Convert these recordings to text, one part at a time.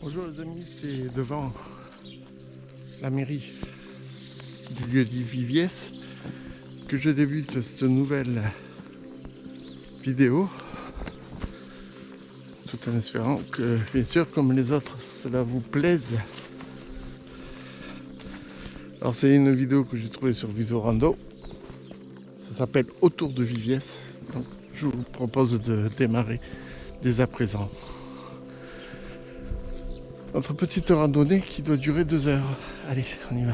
Bonjour les amis, c'est devant la mairie du lieu-dit Viviès que je débute cette nouvelle vidéo, tout en espérant que, bien sûr, comme les autres, cela vous plaise. Alors c'est une vidéo que j'ai trouvée sur Visorando, ça s'appelle Autour de Viviès, donc je vous propose de démarrer dès à présent notre petite randonnée qui doit durer 2 heures. Allez, on y va.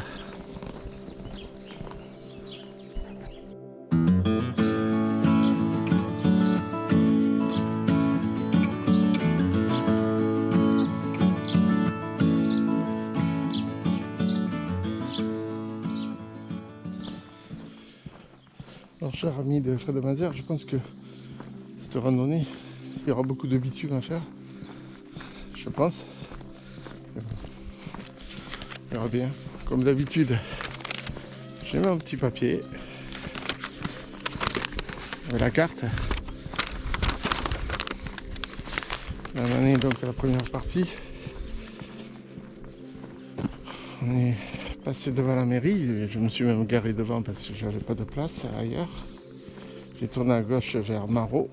Alors, cher ami de Fred de Mazères, je pense que cette randonnée, il y aura beaucoup de bitume à faire. Je pense. On verra bien. Comme d'habitude, j'ai mis un petit papier avec la carte. Là, on en est donc à la première partie. On est passé devant la mairie et je me suis même garé devant parce que j'avais pas de place ailleurs. J'ai tourné à gauche vers Marot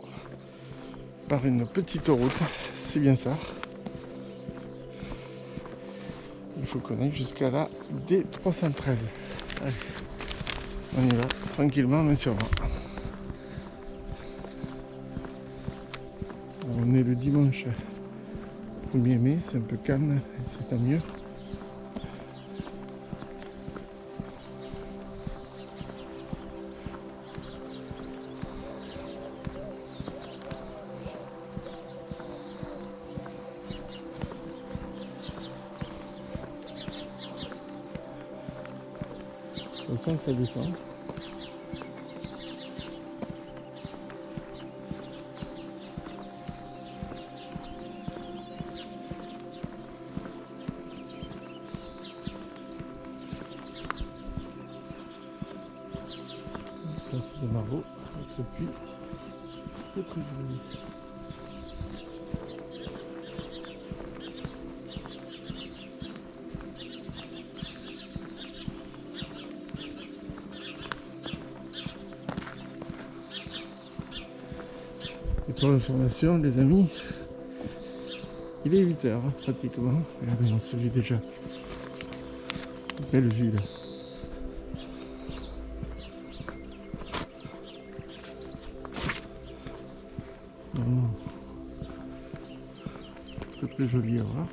par une petite route, c'est bien ça. Il faut qu'on aille jusqu'à la D313. Allez, on y va tranquillement mais sûrement. On est le dimanche 1er mai, c'est un peu calme et c'est tant mieux. Au sens ça descend. Place de Marot, avec le puits, très très joli. Et pour l'information, les amis, il est 8h pratiquement. Regardez, on se vit déjà. Belle vue là. Vraiment très très joli à voir.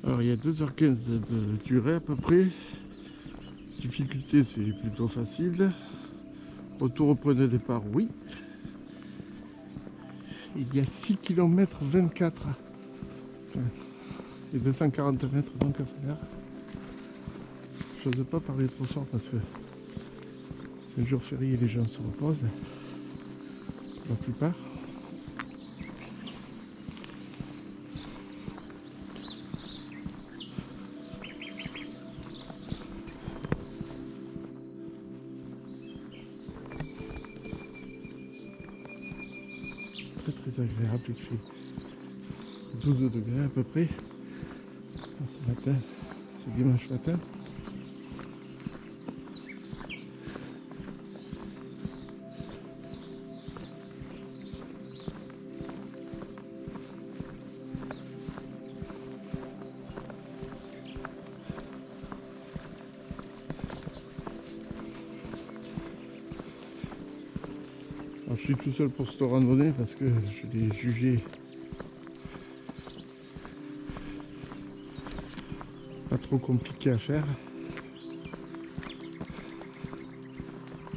Alors il y a 2h15 de durée à peu près. Difficulté c'est plutôt facile. Retour au point de départ, oui. Il y a 6 km 24 et 240 mètres donc à faire. Je n'ose pas parler trop fort parce que c'est un jour férié et les gens se reposent pour la plupart. Très très agréable, il fait 12 degrés à peu près. Ce matin, c'est dimanche matin. Alors, je suis tout seul pour cette randonnée parce que je l'ai jugé pas trop compliqué à faire.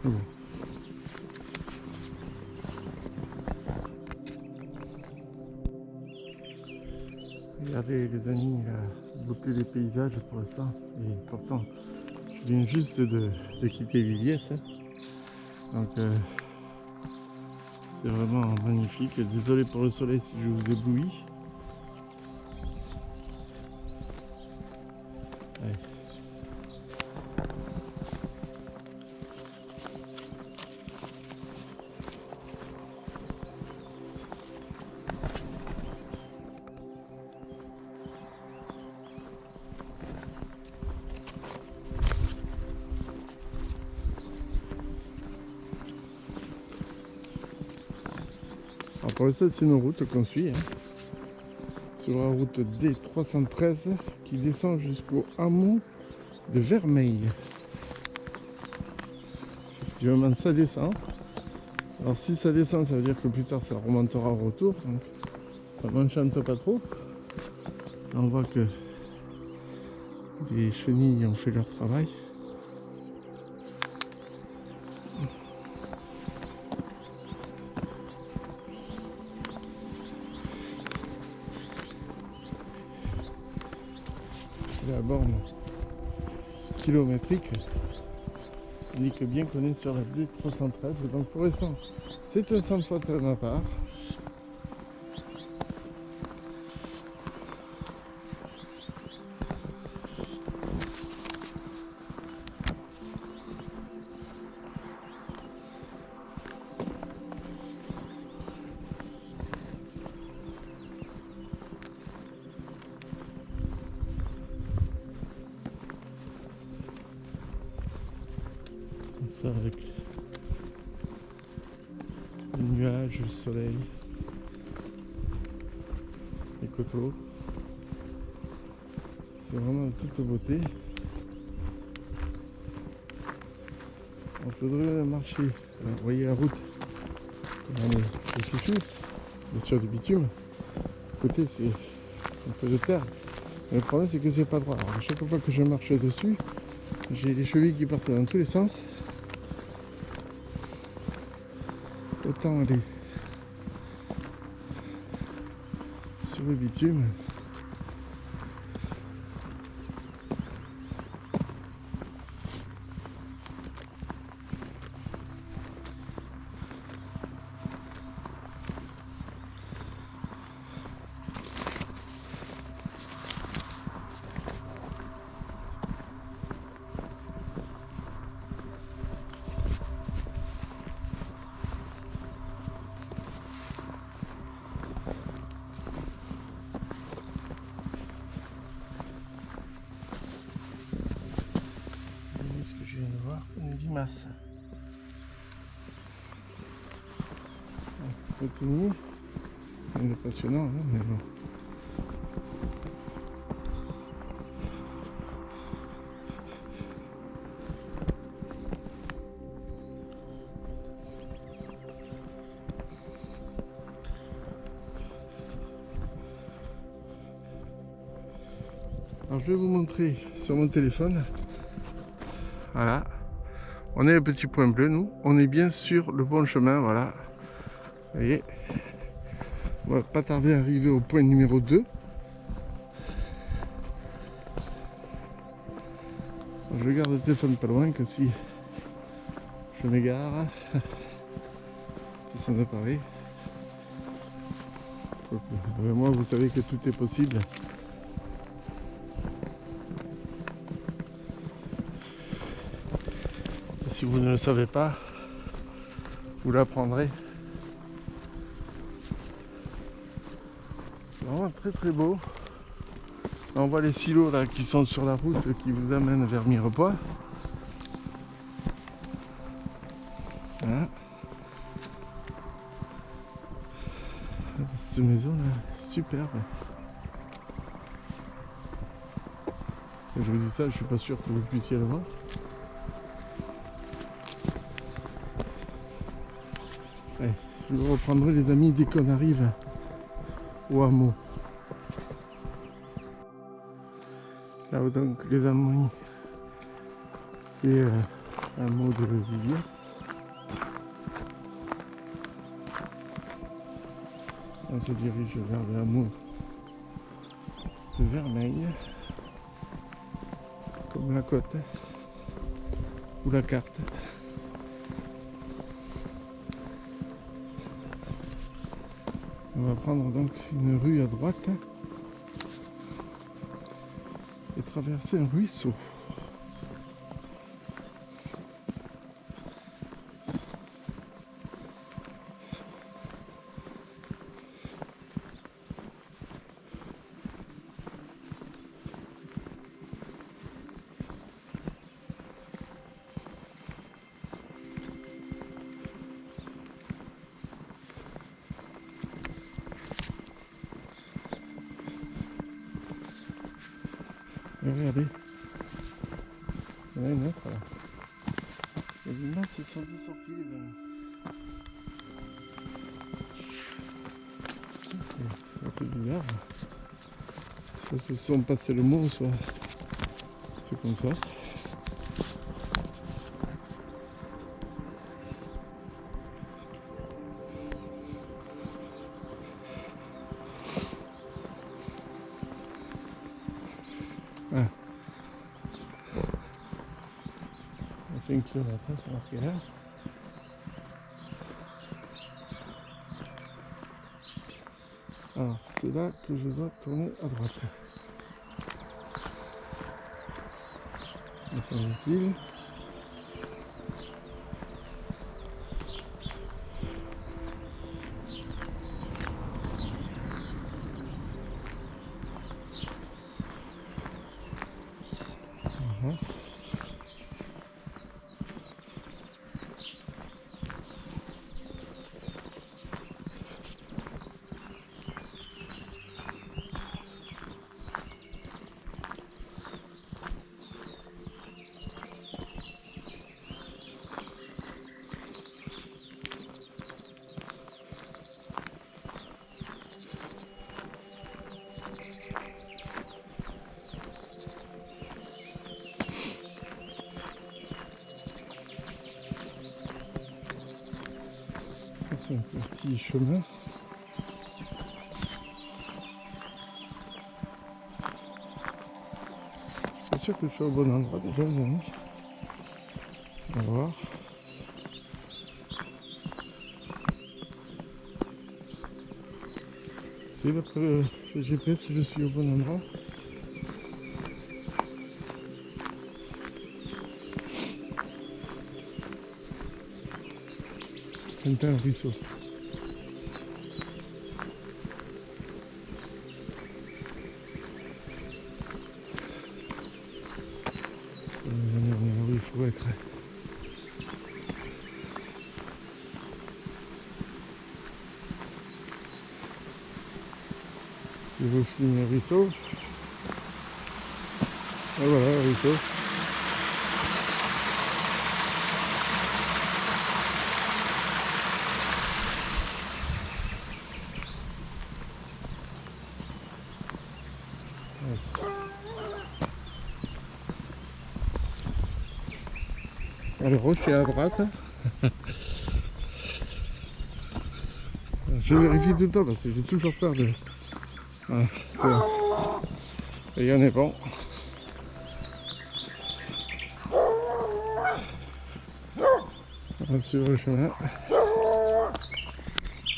Mais bon. Regardez les amis, la beauté des paysages pour l'instant. Et pourtant, je viens juste de quitter Viviès. Donc c'est vraiment magnifique. Désolé pour le soleil si je vous éblouis. Bon, ça c'est une route qu'on suit, hein, sur la route D313 qui descend jusqu'au hameau de Vermeil. Effectivement, ça descend. Alors si ça descend, ça veut dire que plus tard ça remontera au retour. Donc ça m'enchante pas trop. Là, on voit que les chenilles ont fait leur travail. La borne kilométrique indique bien qu'on est sur la D313. Donc pour l'instant, c'est un sans faute de ma part. Ça avec les nuages, le soleil, les coteaux. C'est vraiment de toute beauté. On faudrait marcher. Vous voyez la route. On est les fichus, bien sûr du bitume. À côté c'est un peu de terre. Mais le problème c'est que c'est pas droit. Alors, à chaque fois que je marche dessus, j'ai les chevilles qui partent dans tous les sens. Autant aller sur le bitume. Ce que je viens de voir, une limace. Continue. Il est passionnant, hein, mais bon. Alors je vais vous montrer sur mon téléphone. Voilà. On est le petit point bleu, nous. On est bien sur le bon chemin, voilà. Vous voyez. On va pas tarder à arriver au point numéro 2. Je garde le téléphone pas loin, que si je m'égare, ça me paraît. Moi, vous savez que tout est possible. Et si vous ne le savez pas, vous l'apprendrez. C'est vraiment très très beau. Là, on voit les silos là qui sont sur la route qui vous amènent vers Mirepoix. Voilà. Cette maison là, superbe. Et je vous dis ça, je suis pas sûr que vous puissiez le voir. Ouais, je vous reprendrai les amis dès qu'on arrive au hameau. Là donc les amis, c'est un hameau de Viviès. On se dirige vers le hameau de Vermeil, comme la côte ou la carte. On va prendre donc une rue à droite et traverser un ruisseau. Et regardez, il y en a une autre là. Les limaces se sont deux sorties les amis. C'est un peu bizarre. Soit se sont passés le mot, soit c'est comme ça. Ah. I think qu'il y en a pas, c'est marqué là. Alors c'est là que je dois tourner à droite. Me semble-t-il. Voilà. C'est un petit chemin. Je suis sûr que je suis au bon endroit déjà les amis. On va voir. Si d'après le GPS je suis au bon endroit. C'est un ruisseau. Où il faut être. Je vous filme le ruisseau. Et voilà le ruisseau. Le rocher à droite. Je vérifie tout le temps parce que j'ai toujours peur de... Voilà. Et il y en est bon. On va suivre le chemin.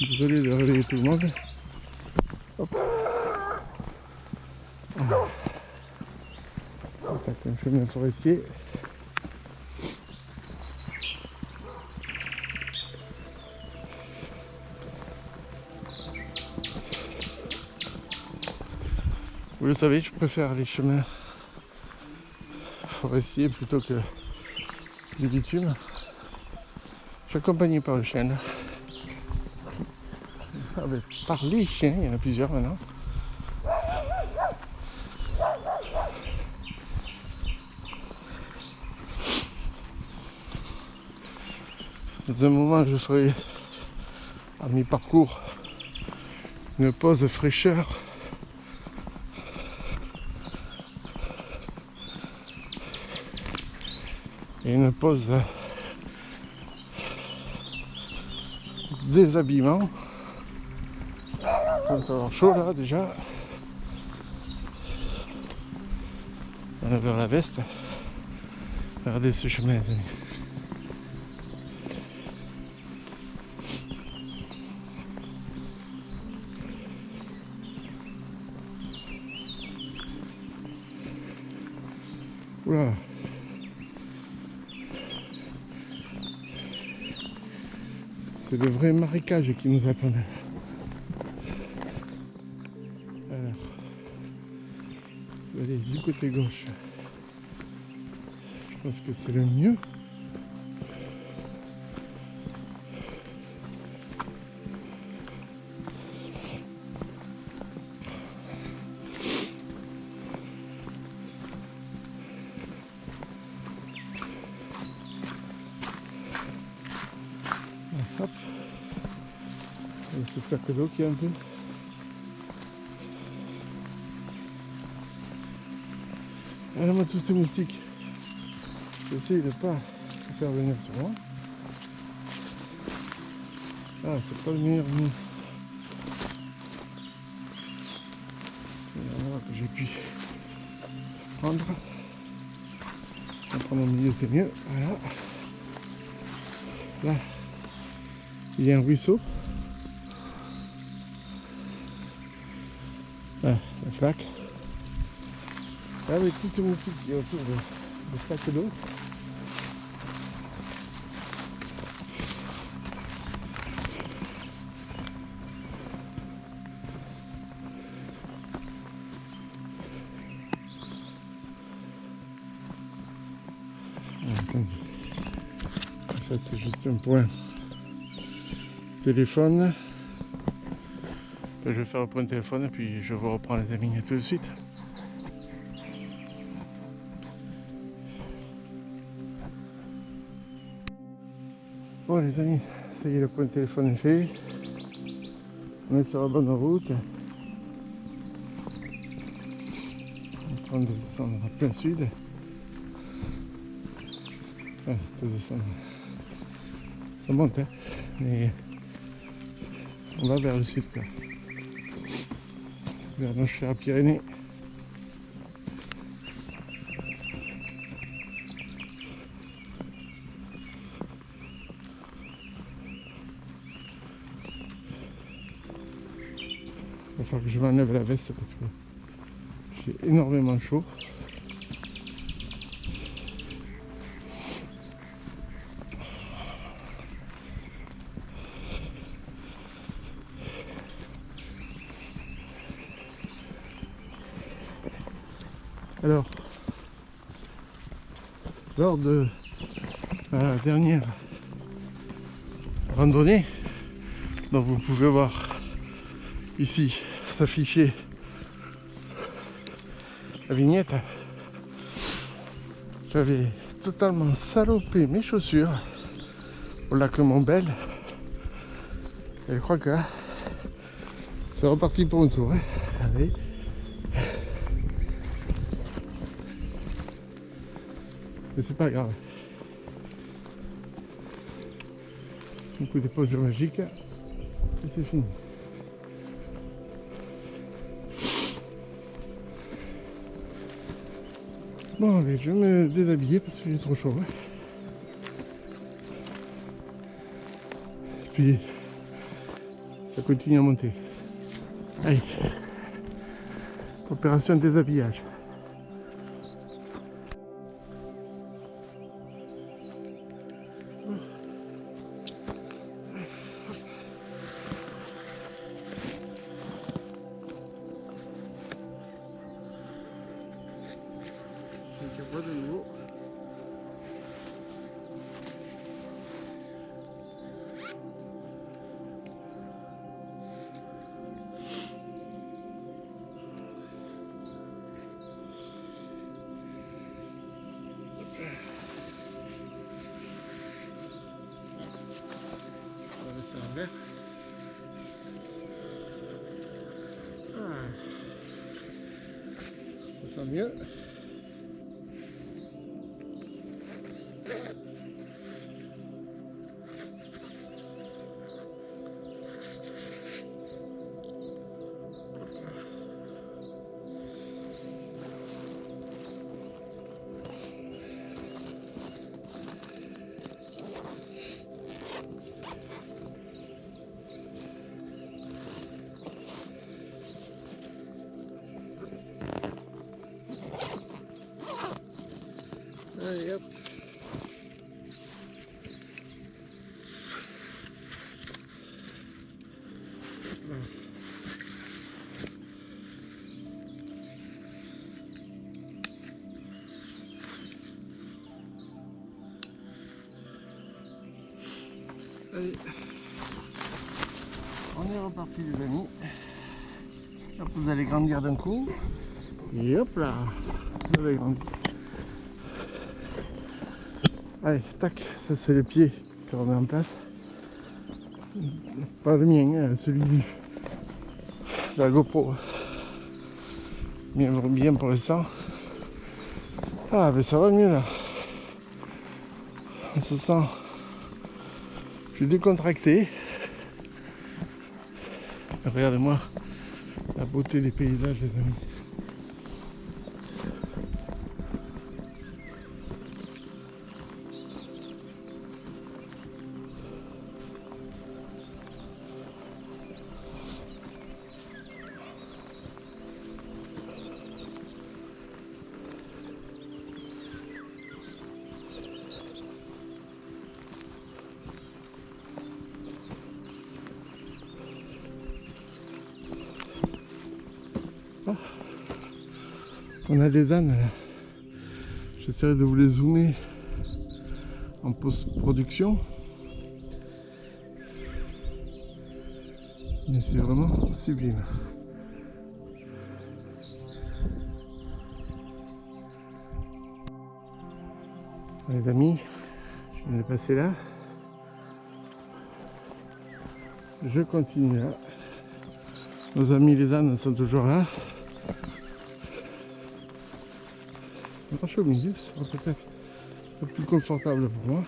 Désolé de réveiller tout le monde. Hop. Attaque un chemin forestier. Vous le savez, je préfère les chemins forestiers plutôt que du bitume. Je suis accompagné par le chien. Ah ben, par les chiens, il y en a plusieurs maintenant. Dans un moment, je serai à mi-parcours, une pause fraîcheur. Et une pause déshabillement. Il va avoir chaud là déjà. On a vers la veste. Regardez ce chemin les amis. Oula. C'est le vrai marécage qui nous attend. Alors, allez du côté gauche. Je pense que c'est le mieux. ce flaque d'eau qui est un peu. Alors moi tous ces moustiques, j'essaye de ne pas les faire venir sur moi. Ah, c'est pas le meilleur nid. Voilà que j'ai pu prendre. En prendre au milieu c'est mieux. Voilà. Là, il y a un ruisseau. Là, la flaque. Là, avec tous ces moustiques qui est autour de flaque d'eau. En fait, c'est juste un point téléphone. Je vais faire le point de téléphone et puis je vous reprends les amis tout de suite. Bon les amis, ça y est, le point de téléphone est fait. On est sur la bonne route. On est en train de descendre en plein sud. Ah, on peut descendre. Ça monte, hein, mais on va vers le sud, quoi. Vers nos chères Pyrénées. Il va falloir que je m'enlève la veste parce que j'ai énormément chaud. Alors, lors de la dernière randonnée, donc vous pouvez voir ici s'afficher la vignette, j'avais totalement salopé mes chaussures au lac Montbel et je crois que c'est reparti pour un tour, hein. Allez. Mais c'est pas grave. Un coup d'éponge magique et c'est fini. Bon allez, je vais me déshabiller parce que j'ai trop chaud. Hein. Et puis ça continue à monter. Allez. Opération déshabillage. De nouveau. On va laisser un verre. Ça sent mieux. Allez hop. Allez, on est reparti les amis. Hop, vous allez grandir d'un coup. Et hop là, vous avez grandi. Allez, tac, ça c'est le pied qui se remet en place. Pas le mien, hein, celui de la GoPro. Bien pour l'instant. Ah mais ça va mieux là. On se sent plus décontracté. Regardez-moi la beauté des paysages les amis. On a des ânes là. J'essaierai de vous les zoomer en post-production. Mais c'est vraiment sublime. Les amis, je viens de passer là. Je continue là. Nos amis les ânes sont toujours là. Marcher au milieu, ce sera peut-être un peu plus confortable pour moi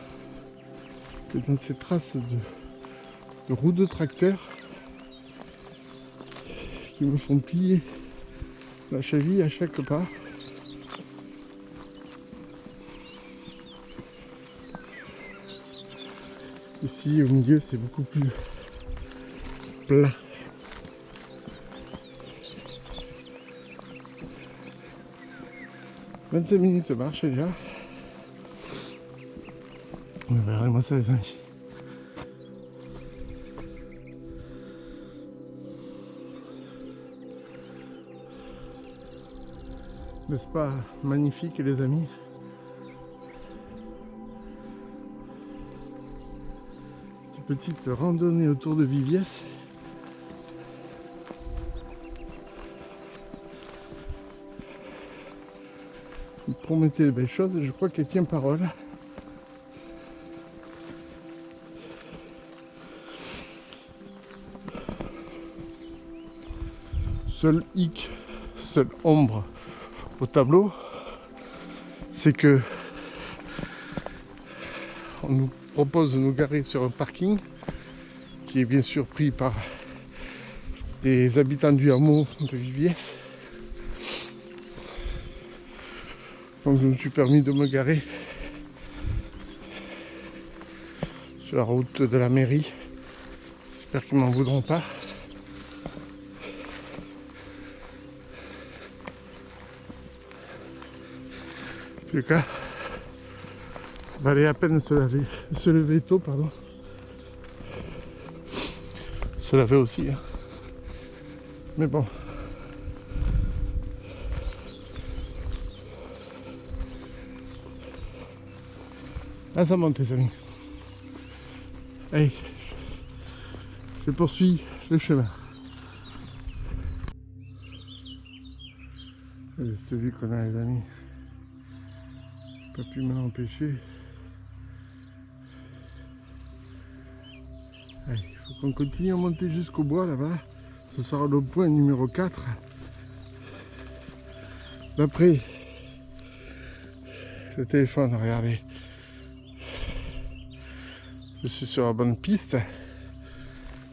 que dans ces traces de roues de tracteur qui me font plier la cheville à chaque pas. Ici au milieu c'est beaucoup plus plat. « 25 minutes de marche déjà. Regardez-moi ça les amis. N'est-ce pas magnifique les amis? Cette petite randonnée autour de Viviès. Vous promettez de belles choses et je crois qu'elle tient parole. Seul hic, seule ombre au tableau, c'est que on nous propose de nous garer sur un parking qui est bien sûr pris par des habitants du hameau de Viviès. Donc je me suis permis de me garer sur la route de la mairie. J'espère qu'ils m'en voudront pas. En tout cas, ça valait à peine de se lever tôt, pardon. Se laver aussi, hein. Mais bon. Ah, ça monte les amis. Allez, je poursuis le chemin. Cette vue qu'on a les amis, pas pu m'en empêcher. Allez, il faut qu'on continue à monter jusqu'au bois là-bas. Ce sera le point numéro 4. D'après le téléphone, regardez. Je suis sur la bonne piste.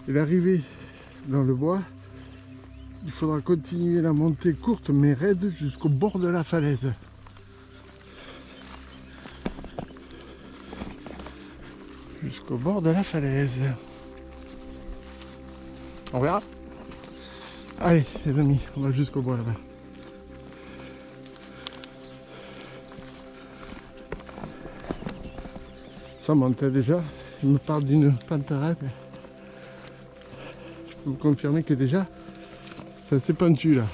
Et l'arrivée dans le bois, il faudra continuer la montée courte mais raide jusqu'au bord de la falaise. Jusqu'au bord de la falaise. On verra. Allez les amis, on va jusqu'au bois là-bas. Ça montait déjà. Il me parle d'une pente raide. Je peux vous confirmer que déjà, ça s'est pentu là.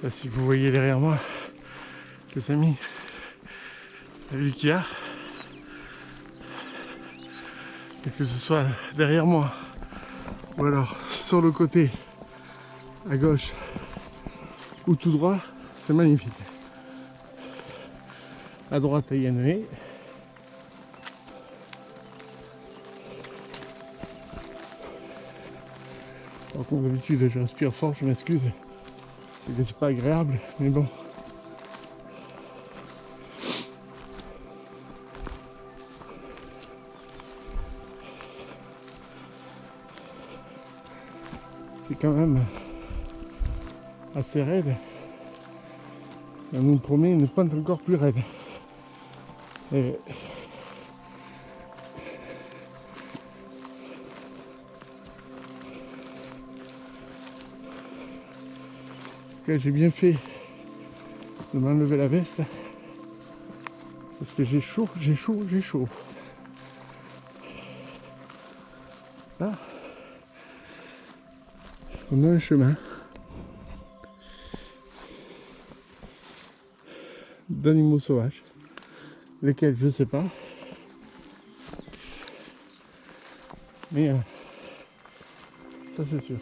sais pas si vous voyez derrière moi, les amis, la vue qu'il y a. Et que ce soit derrière moi ou alors sur le côté à gauche ou tout droit, c'est magnifique. À droite, il y a une haie. Alors, comme d'habitude, je respire fort, je m'excuse. C'est que c'est pas agréable, mais bon. C'est quand même assez raide. On nous promet une pente encore plus raide. Et j'ai bien fait de m'enlever la veste parce que j'ai chaud. Là, on a un chemin d'animaux sauvages, lesquels je sais pas, mais ça c'est sûr.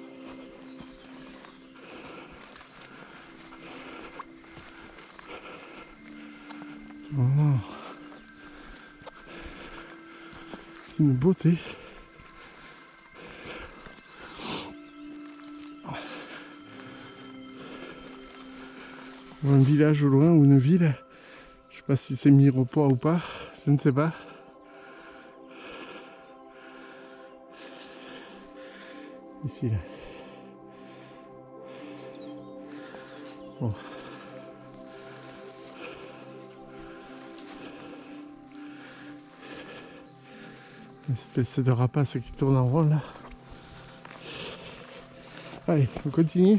Voilà. C'est une beauté. Un village au loin ou une ville, je sais pas si c'est Mirepoix ou pas, je ne sais pas. Ici là. Bon. Une espèce de rapace qui tourne en rond là. Allez, on continue.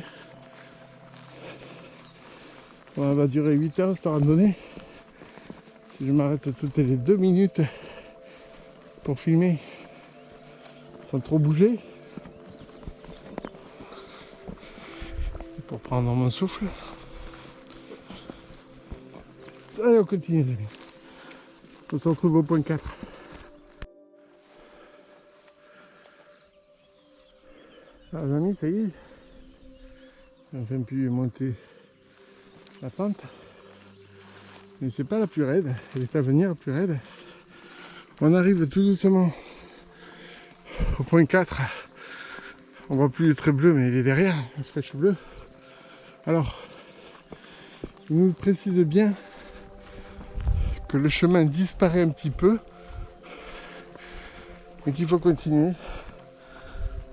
Bon, elle va durer 8 heures cette randonnée. Si je m'arrête toutes les 2 minutes pour filmer sans trop bouger, et pour prendre mon souffle. Allez, on continue les amis. On se retrouve au point 4. Alors les amis, ça y est, j'ai enfin pu monter la pente, mais c'est pas la plus raide, elle est à venir la plus raide. On arrive tout doucement au point 4, on voit plus le trait bleu mais il est derrière, la flèche bleue. Alors, il nous précise bien que le chemin disparaît un petit peu, mais qu'il faut continuer.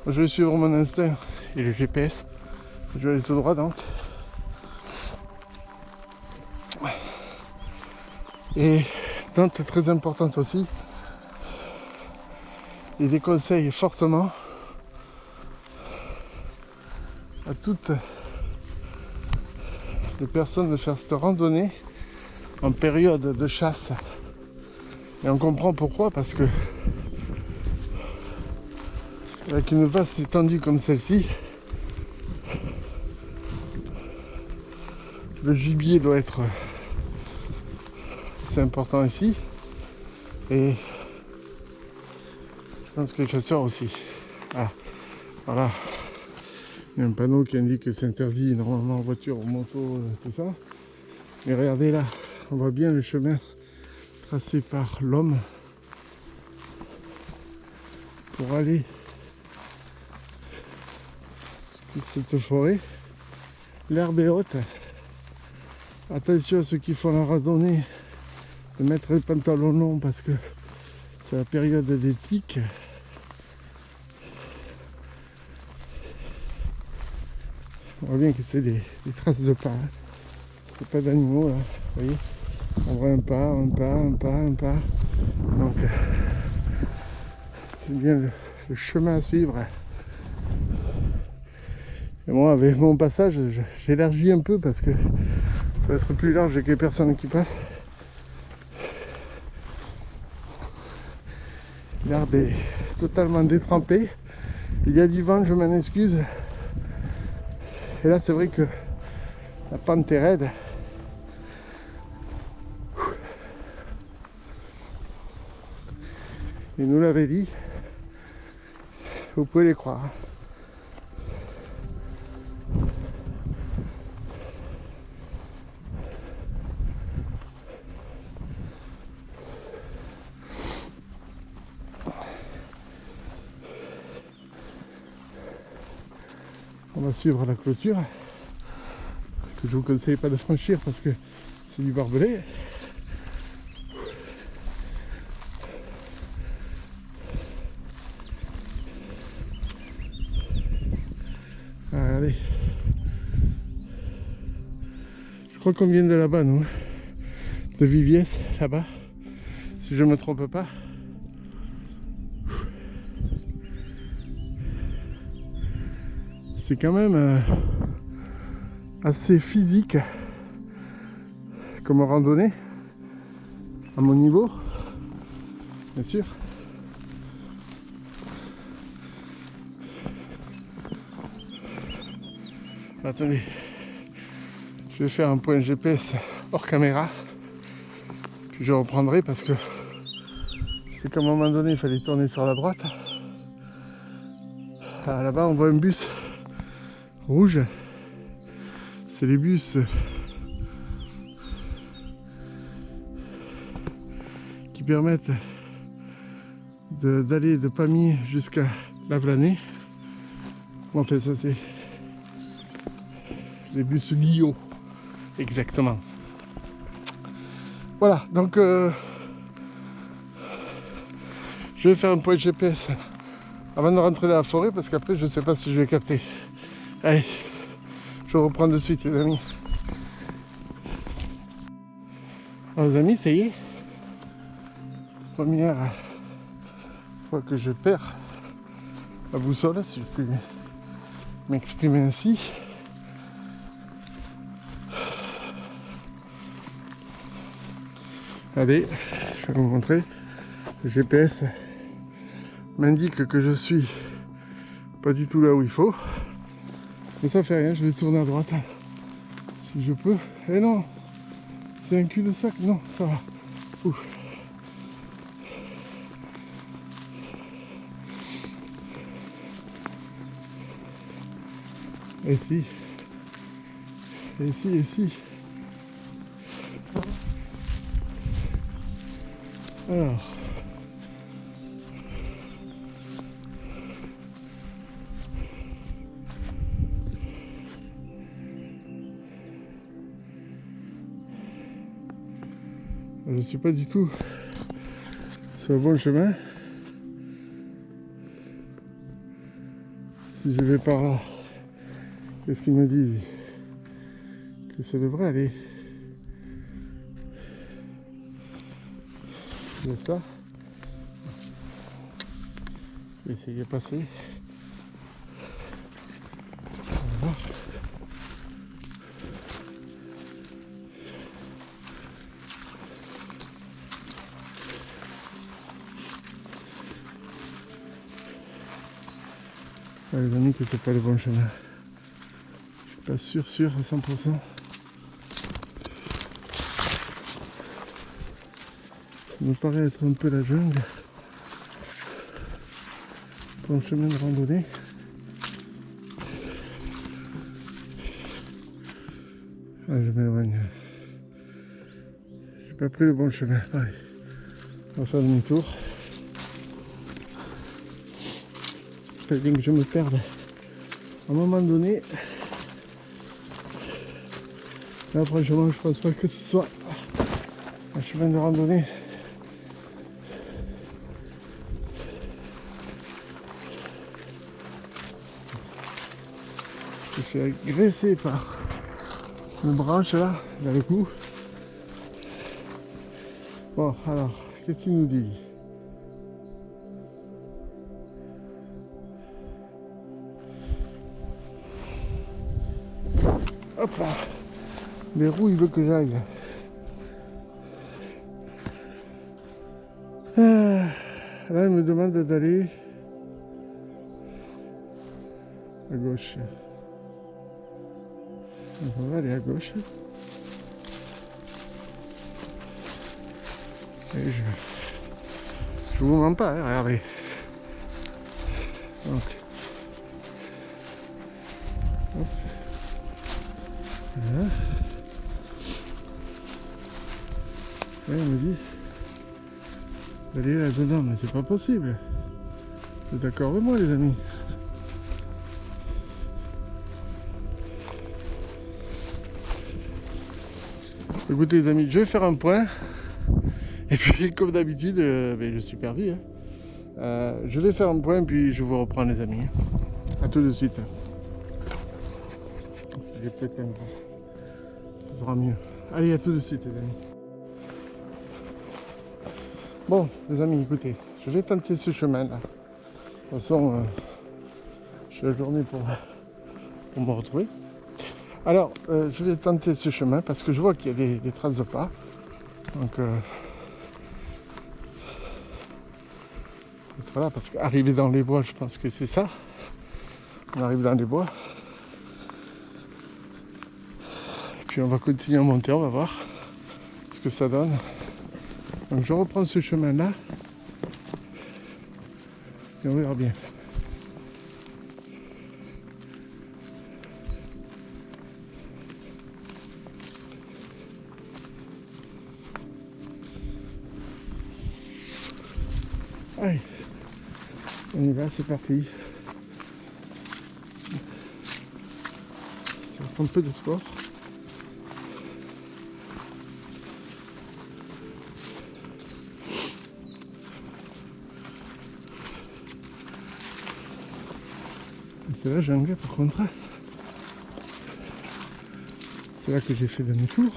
Je vais suivre mon instinct et le GPS, je vais aller tout droit donc. Et note très importante aussi, il déconseille fortement à toutes les personnes de faire cette randonnée en période de chasse. Et on comprend pourquoi, parce que avec une vaste étendue comme celle-ci, le gibier doit être assez important ici, et je pense que les chasseurs aussi. Ah, voilà, il y a un panneau qui indique que c'est interdit normalement en voiture, en moto, tout ça. Mais regardez là, on voit bien le chemin tracé par l'homme pour aller sur cette forêt. L'herbe est haute. Attention à ceux qui font la randonnée de mettre les pantalons longs parce que c'est la période des tiques. On voit bien que c'est des traces de pas. Hein. C'est pas d'animaux là. Vous voyez, on voit un pas. Donc c'est bien le chemin à suivre. Et moi avec mon passage j'élargis un peu parce que ça va être plus large avec les personnes qui passent. L'herbe est totalement détrempée. Il y a du vent, je m'en excuse. Et là c'est vrai que La pente est raide. Il nous l'avait dit. Vous pouvez les croire. On va suivre la clôture que je vous conseille pas de franchir parce que c'est du barbelé. Ah, regardez, je crois qu'on vient de là-bas, nous, de Viviès, là-bas, si je ne me trompe pas. C'est quand même assez physique comme randonnée, à mon niveau, bien sûr. Attendez, je vais faire un point GPS hors caméra, puis je reprendrai parce que c'est qu'à un moment donné il fallait tourner sur la droite. Ah, là-bas on voit un bus rouge, c'est les bus qui permettent d'aller de Pamiers jusqu'à Lavelanet. En fait, ça c'est les bus Guillot, exactement. Voilà, donc je vais faire un point GPS avant de rentrer dans la forêt parce qu'après je ne sais pas si je vais capter. Allez, je reprends de suite les amis. Alors les amis, ça y est, première fois que je perds la boussole, si je peux m'exprimer ainsi. Allez, je vais vous montrer. Le GPS m'indique que je suis pas du tout là où il faut. Mais ça fait rien, je vais tourner à droite. Si je peux. Eh non, c'est un cul-de-sac. Non, ça va. Ouf. Et si. Et si, et si. Alors. Je ne suis pas du tout sur le bon chemin. Si je vais par là, qu'est-ce qu'il me dit que ça devrait aller? C'est ça. Je vais essayer de passer. On va voir. Ah, les amis, que c'est pas le bon chemin. Je suis pas sûr à 100%. Ça me paraît être un peu la jungle. Pour un chemin de randonnée. Ah, je m'éloigne. J'ai pas pris le bon chemin. Allez, on va faire demi-tour. C'est bien que je me perde. À un moment donné, là franchement je pense pas que ce soit un chemin de randonnée. Je suis agressé par une branche là, dans le cou. Bon alors, qu'est-ce qu'il nous dit? Hop là, les roues il veut que j'aille. Là il me demande d'aller à gauche. Donc on va aller à gauche. Et je vous mens pas, hein, regardez. Donc, hop, voilà. Et on me dit d'aller là-dedans, mais c'est pas possible. Vous êtes d'accord avec moi, les amis? Écoutez, les amis, je vais faire un point. Et puis, comme d'habitude, je suis perdu. Hein. Je vais faire un point, puis je vous reprends, les amis. A tout de suite. Je vais péter un peu. Ce sera mieux. Allez, à tout de suite, les amis. Bon, les amis, écoutez, je vais tenter ce chemin-là. De toute façon, j'ai la journée pour me retrouver. Alors, je vais tenter ce chemin parce que je vois qu'il y a des traces de pas. Donc, voilà, parce qu'arriver dans les bois, je pense que c'est ça. On arrive dans les bois. Et puis on va continuer à monter, on va voir ce que ça donne. Donc je reprends ce chemin-là. Et on verra bien. Allez, on y va, c'est parti. Ça va prendre un peu de sport. C'est la jungle par contre. C'est là que j'ai fait demi-tour.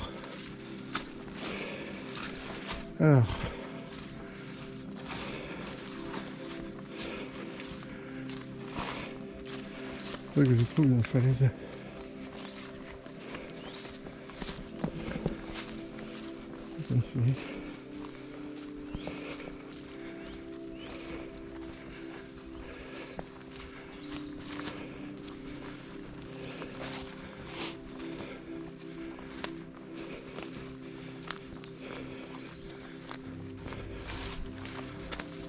Alors. Là que je trouve une falaise. On va continuer.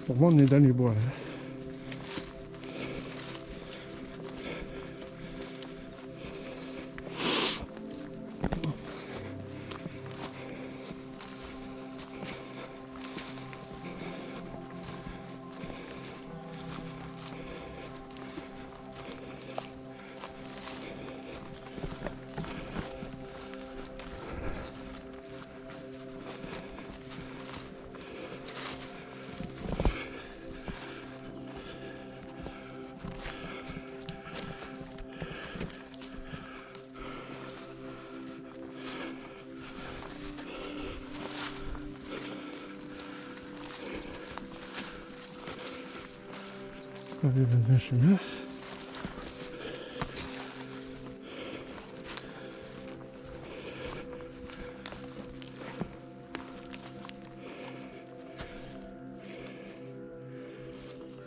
Pour moi, on est dans les bois là. On va aller dans un chemin.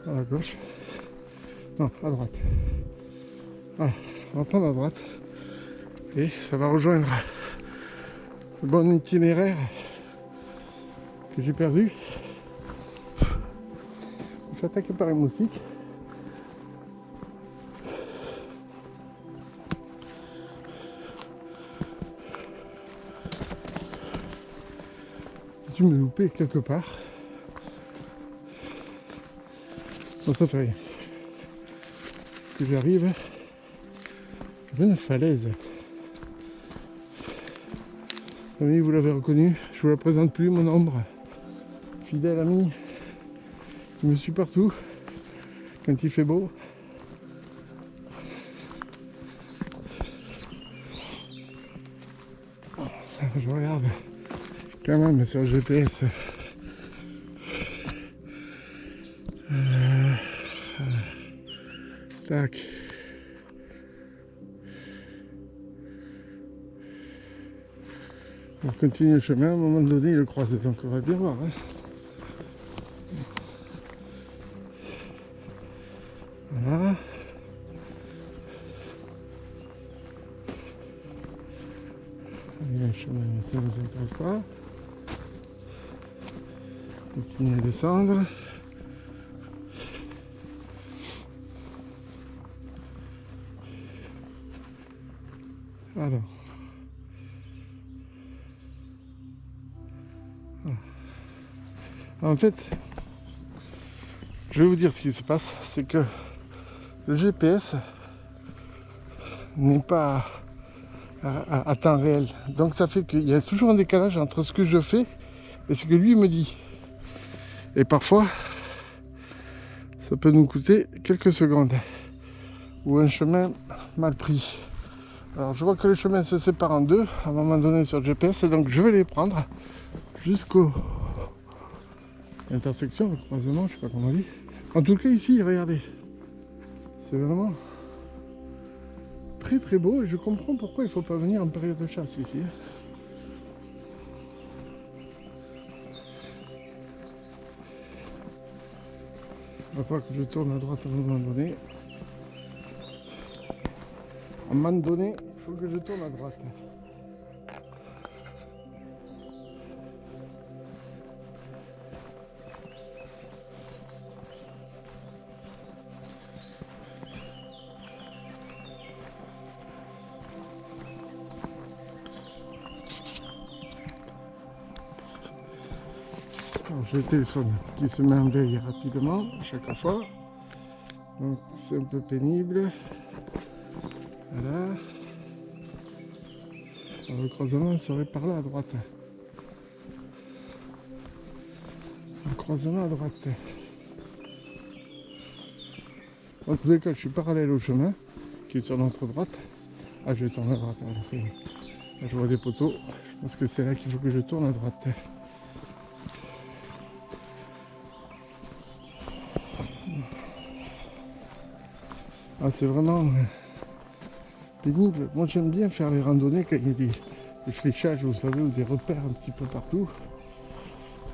À gauche. Non, à droite. Voilà, on va prendre à droite. Et ça va rejoindre le bon itinéraire que j'ai perdu. Je suis attaqué par un moustique. J'ai dû me louper quelque part. Bon, ça fait rien. Que j'arrive à une falaise. Ami, vous l'avez reconnu, je vous la présente plus, mon ombre. Fidèle ami, je me suis partout quand il fait beau. Je regarde quand même sur le GPS. Tac. On continue le chemin, à un moment donné il le croise, donc on va bien voir. Hein. Voilà. le chemin, mais ça ne nous intéresse pas. Continuez à descendre. Alors. En fait, je vais vous dire ce qui se passe, c'est que le GPS n'est pas à temps réel. Donc ça fait qu'il y a toujours un décalage entre ce que je fais et ce que lui me dit. Et parfois, ça peut nous coûter quelques secondes ou un chemin mal pris. Alors je vois que le chemin se sépare en deux à un moment donné sur le GPS, donc je vais les prendre jusqu'au intersection, le croisement, je sais pas comment on dit. En tout cas ici, regardez, c'est vraiment très très beau et je comprends pourquoi il ne faut pas venir en période de chasse ici. Il va falloir que je tourne à droite à un moment donné. À un moment donné, il faut que je tourne à droite. Alors, j'ai le téléphone qui se met en veille rapidement à chaque fois. Donc c'est un peu pénible. Voilà. Alors, le croisement serait par là à droite. Le croisement à droite. En tous les cas, je suis parallèle au chemin qui est sur notre droite. Ah, je vais tourner à droite. Là, je vois des poteaux. Je pense que c'est là qu'il faut que je tourne à droite. Ah, c'est vraiment pénible. Moi, j'aime bien faire les randonnées quand il y a des fléchages, vous savez, ou des repères un petit peu partout.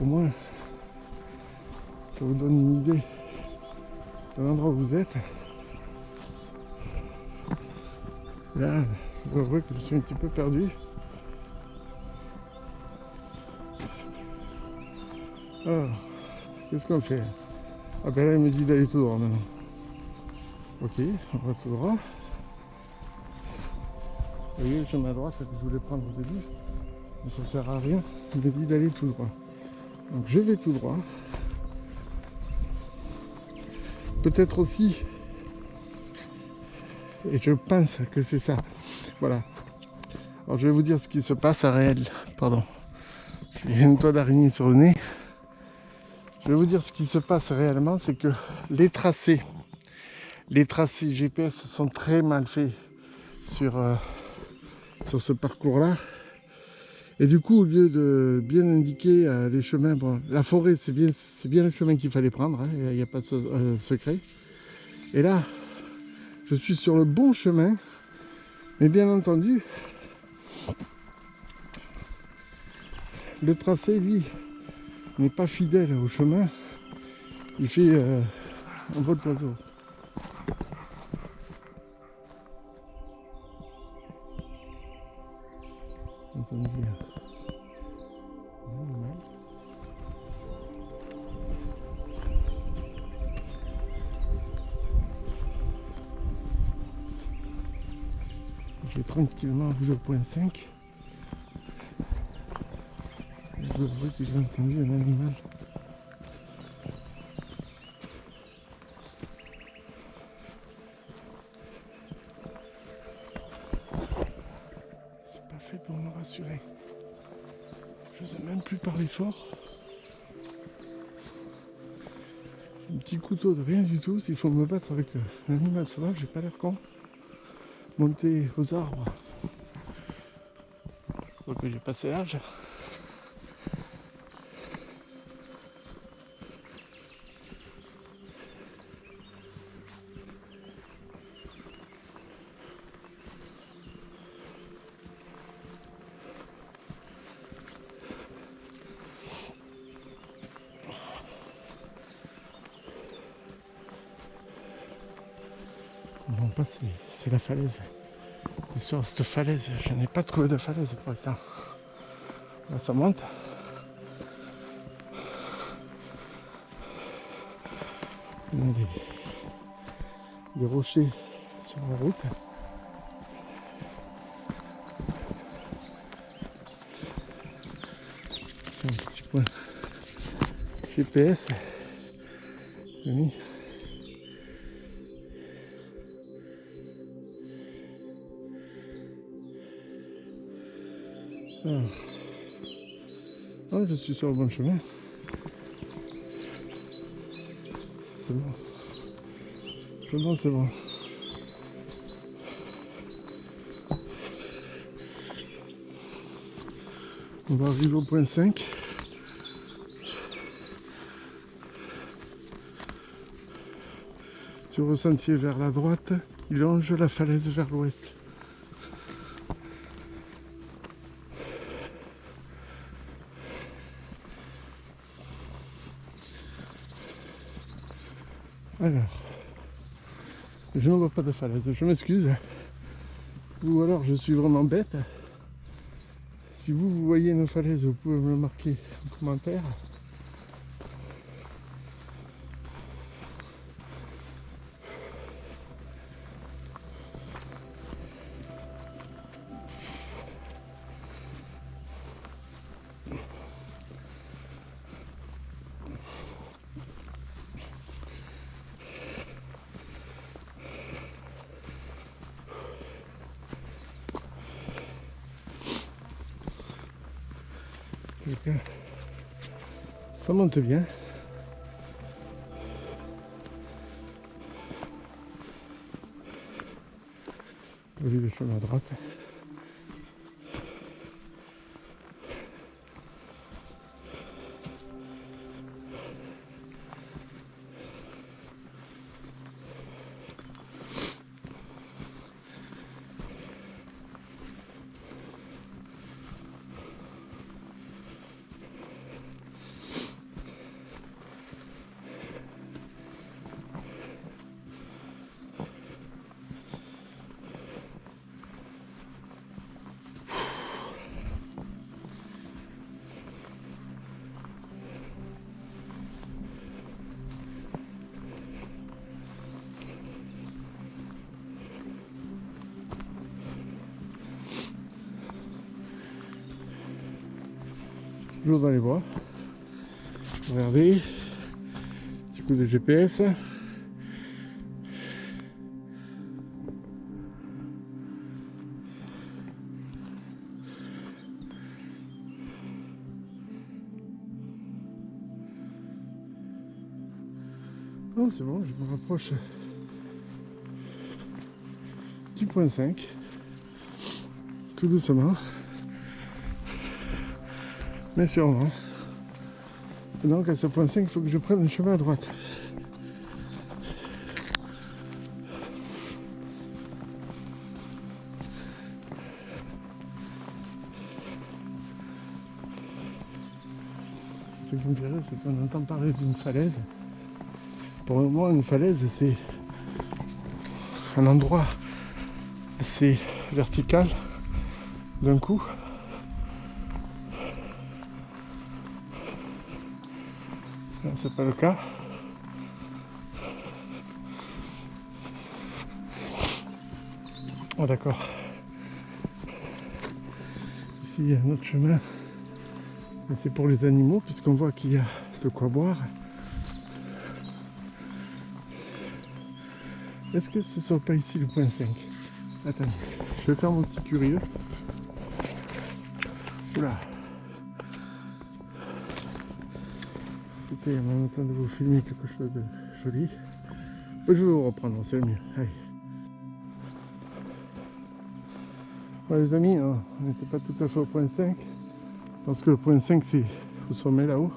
Au moins, ça vous donne une idée de l'endroit où vous êtes. Là, je dois avouer que je suis un petit peu perdu. Alors, qu'est-ce qu'on fait? Ah ben là, il me dit d'aller tout droit maintenant. Ok, on va tout droit. Vous voyez, le chemin à droite que je voulais prendre au début, mais ça sert à rien. Il me dit d'aller tout droit. Donc je vais tout droit. Peut-être aussi, et je pense que c'est ça. Voilà. Alors je vais vous dire ce qui se passe à réel. Pardon. J'ai une toile d'araignée sur le nez. Je vais vous dire ce qui se passe réellement, c'est que les tracés GPS sont très mal faits sur ce parcours-là. Et du coup, au lieu de bien indiquer les chemins, bon, la forêt, c'est bien le chemin qu'il fallait prendre, hein, il n'y a pas de secret. Et là, je suis sur le bon chemin, mais bien entendu, le tracé, lui, n'est pas fidèle au chemin. Il fait un vol d'oiseau. Entendez bien. Je vais tranquillement à 2.5. Je vois que j'ai entendu un animal. C'est pas fait pour me rassurer. Je sais même plus parler fort. Un petit couteau de rien du tout. S'il faut me battre avec un animal sauvage, j'ai pas l'air con. Monter aux arbres. Je crois que j'ai passé l'âge. On passe, c'est la falaise. Et sur cette falaise, je n'ai pas trouvé de falaise pour l'instant. Là ça monte. Il y a des rochers sur la route. C'est un petit point GPS. J'ai mis. Alors. Oh, je suis sur le bon chemin. C'est bon. C'est bon, c'est bon. On va arriver au point 5. Sur le sentier vers la droite, il longe la falaise vers l'ouest. Alors, je ne vois pas de falaise, je m'excuse. Ou alors je suis vraiment bête. Si vous voyez une falaise, vous pouvez me le marquer en commentaire. Donc, ça monte bien. Vous voyez le chemin à droite. Toujours dans les bois. Regardez, petit coup de GPS. Oh, c'est bon, je me rapproche du point 5, tout doucement, mais sûrement. Et donc à ce point 5, il faut que je prenne le chemin à droite. Ce qui me ferait, c'est qu'on entend parler d'une falaise. Pour moi, une falaise, c'est un endroit assez vertical d'un coup. Là, c'est pas le cas. Oh, d'accord. Ici, il y a un autre chemin. Et c'est pour les animaux, puisqu'on voit qu'il y a de quoi boire. Est-ce que ce ne sera pas ici le point 5? Attendez, je vais faire mon petit curieux. Oula. J'essaie en même temps de vous filmer quelque chose de joli. Je vais vous reprendre, c'est le mieux. Allez. Ouais, les amis, on n'était pas tout à fait au point 5. Parce que le point 5, c'est au sommet là-haut.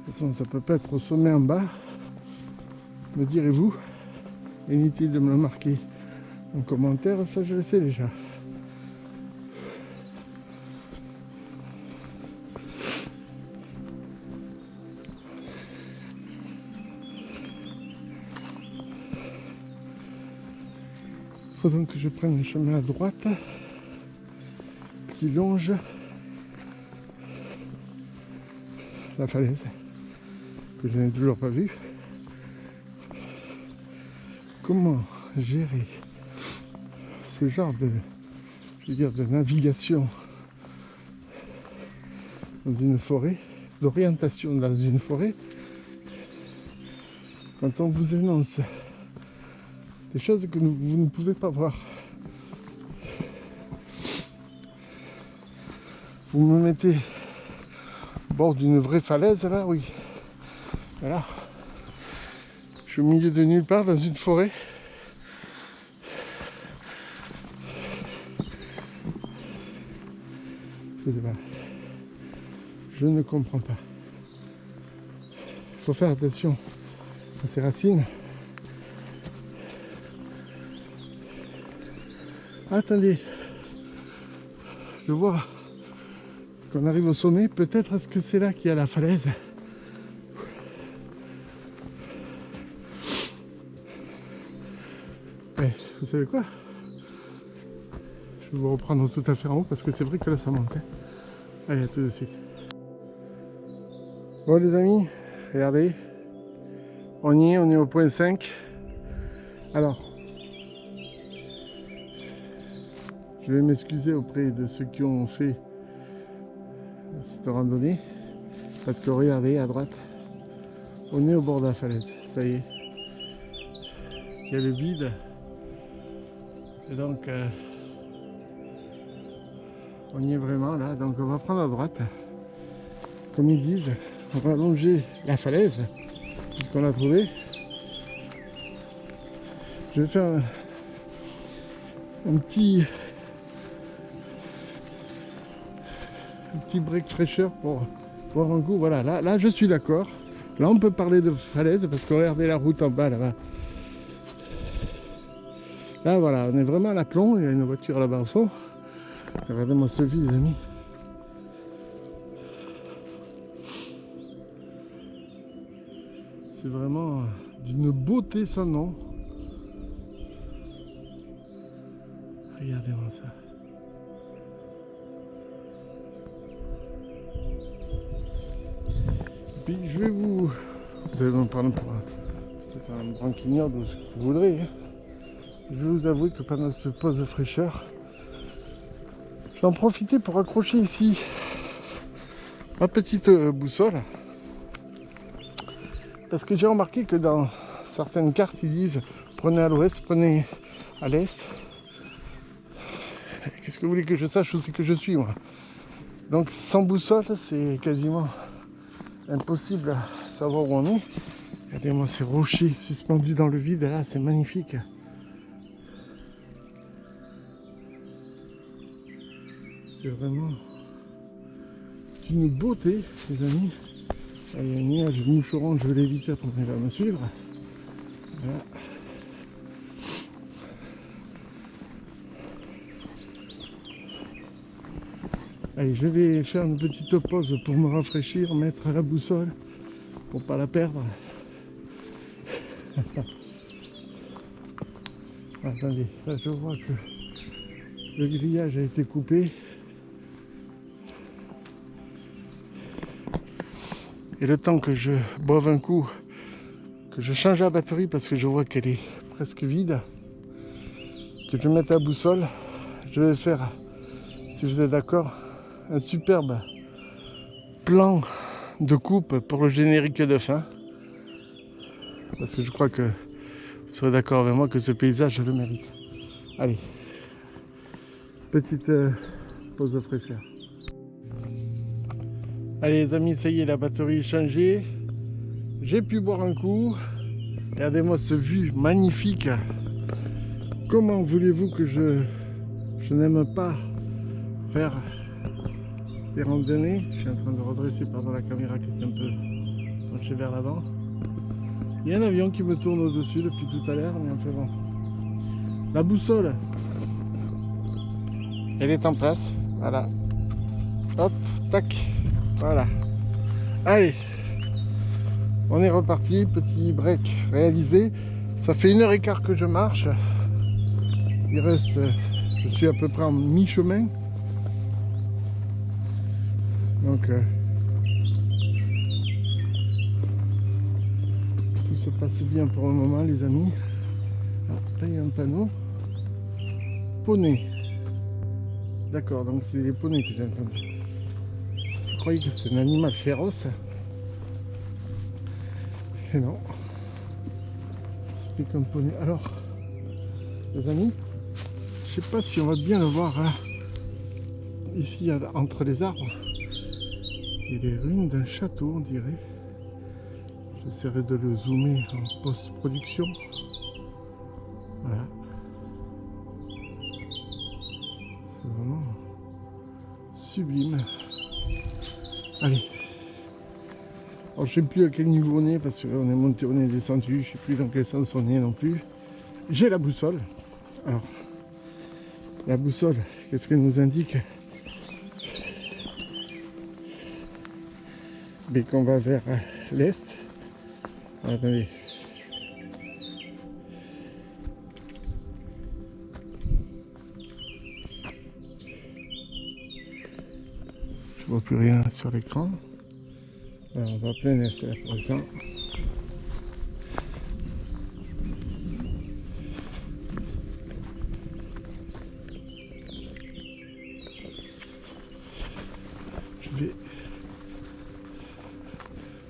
De toute façon, ça peut pas être au sommet en bas. Me direz-vous? Inutile de me le marquer en commentaire, ça je le sais déjà. faut donc que je prenne un chemin à droite qui longe la falaise que je n'ai toujours pas vue. Comment gérer ce genre de navigation dans une forêt, d'orientation dans une forêt, quand on vous énonce des choses que vous ne pouvez pas voir. Vous me mettez au bord d'une vraie falaise, là, oui. Voilà. Je suis au milieu de nulle part, dans une forêt. Je sais pas. Je ne comprends pas. Il faut faire attention à ces racines. Attendez. Je vois qu'on arrive au sommet. Peut-être est-ce que c'est là qu'il y a la falaise. Mais vous savez quoi? Je vais vous reprendre tout à fait en haut parce que c'est vrai que là ça monte. Allez, à tout de suite. Bon les amis, regardez. On y est, on est au point 5. Alors, je vais m'excuser auprès de ceux qui ont fait cette randonnée. Parce que regardez à droite, on est au bord de la falaise. Ça y est. Il y a le vide. Et donc, on y est vraiment là. Donc, on va prendre à droite. Comme ils disent, on va longer la falaise. Puisqu'on l'a trouvé. Je vais faire un petit break fraîcheur pour boire un coup. Voilà, là je suis d'accord. Là on peut parler de falaise parce que regardez la route en bas là-bas. Là voilà, on est vraiment à l'aplomb. Il y a une voiture là-bas au fond. Regardez-moi ce vue les amis. C'est vraiment d'une beauté sans nom. Regardez-moi ça. Et puis je vais vous allez me prendre pour un branquignol ou ce que vous voudrez. Hein. Je vais vous avouer que pendant cette pause de fraîcheur, je vais en profiter pour accrocher ici ma petite boussole. Parce que j'ai remarqué que dans certaines cartes, ils disent prenez à l'ouest, prenez à l'est. Qu'est-ce que vous voulez que je sache où c'est que je suis moi? Donc sans boussole, c'est quasiment impossible à savoir où on est. Regardez-moi ces rochers suspendus dans le vide, là, c'est magnifique. C'est vraiment une beauté, les amis. Il y a un nuage moucheron, je vais l'éviter pour qu'il va me suivre. Voilà. Allez, je vais faire une petite pause pour me rafraîchir, mettre la boussole pour pas la perdre. Attendez, là je vois que le grillage a été coupé. Et le temps que je boive un coup, que je change la batterie parce que je vois qu'elle est presque vide, que je mette la boussole, je vais faire, si vous êtes d'accord, un superbe plan de coupe pour le générique de fin. Parce que je crois que vous serez d'accord avec moi que ce paysage le mérite. Allez, petite pause de fraîcheur. Allez les amis, ça y est, la batterie est changée. J'ai pu boire un coup. Regardez-moi ce vue magnifique. Comment voulez-vous que je n'aime pas faire des randonnées? Je suis en train de redresser la caméra qui est un peu penchée vers l'avant. Il y a un avion qui me tourne au-dessus depuis tout à l'heure, mais enfin bon. La boussole, elle est en place. Voilà. Hop, tac. Voilà. Allez. On est reparti. Petit break réalisé. Ça fait 1h15 que je marche. Il reste, je suis à peu près en mi-chemin. Donc tout se passe bien pour le moment les amis. Alors, là il y a un panneau. Poney. D'accord, donc c'est les poneys que j'ai entendu. Je croyais que c'est un animal féroce. Et non. C'était comme poney. Alors, les amis, je sais pas si on va bien le voir là. Ici, entre les arbres, il y a les ruines d'un château, on dirait. J'essaierai de le zoomer en post-production. Voilà. C'est vraiment sublime. Allez. Alors, je ne sais plus à quel niveau on est, parce qu'on est monté, on est descendu. Je ne sais plus dans quel sens on est non plus. J'ai la boussole. Alors, la boussole, qu'est-ce qu'elle nous indique? Mais qu'on va vers l'est. Attendez. Je vois plus rien sur l'écran. Alors on va plein est là pour l'instant. Je vais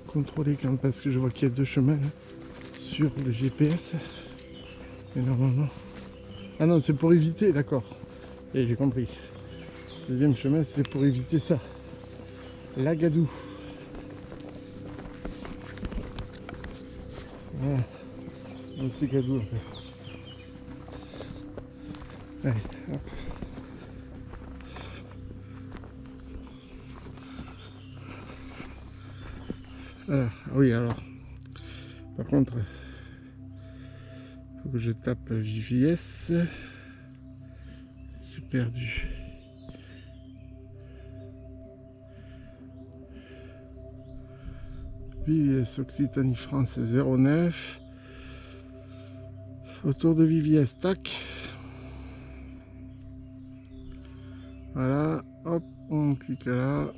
contrôler quand parce que je vois qu'il y a deux chemins là, sur le GPS. Mais normalement. Ah non, c'est pour éviter, d'accord. Et j'ai compris. Deuxième chemin, c'est pour éviter ça. La Gadoue. Voilà. C'est Gadoue en fait. Allez, hop. Alors, oui, alors. Par contre, il faut que je tape JVS. J'ai perdu. VVS Occitanie France 09. Autour de VVS, tac. Voilà, hop, on clique là.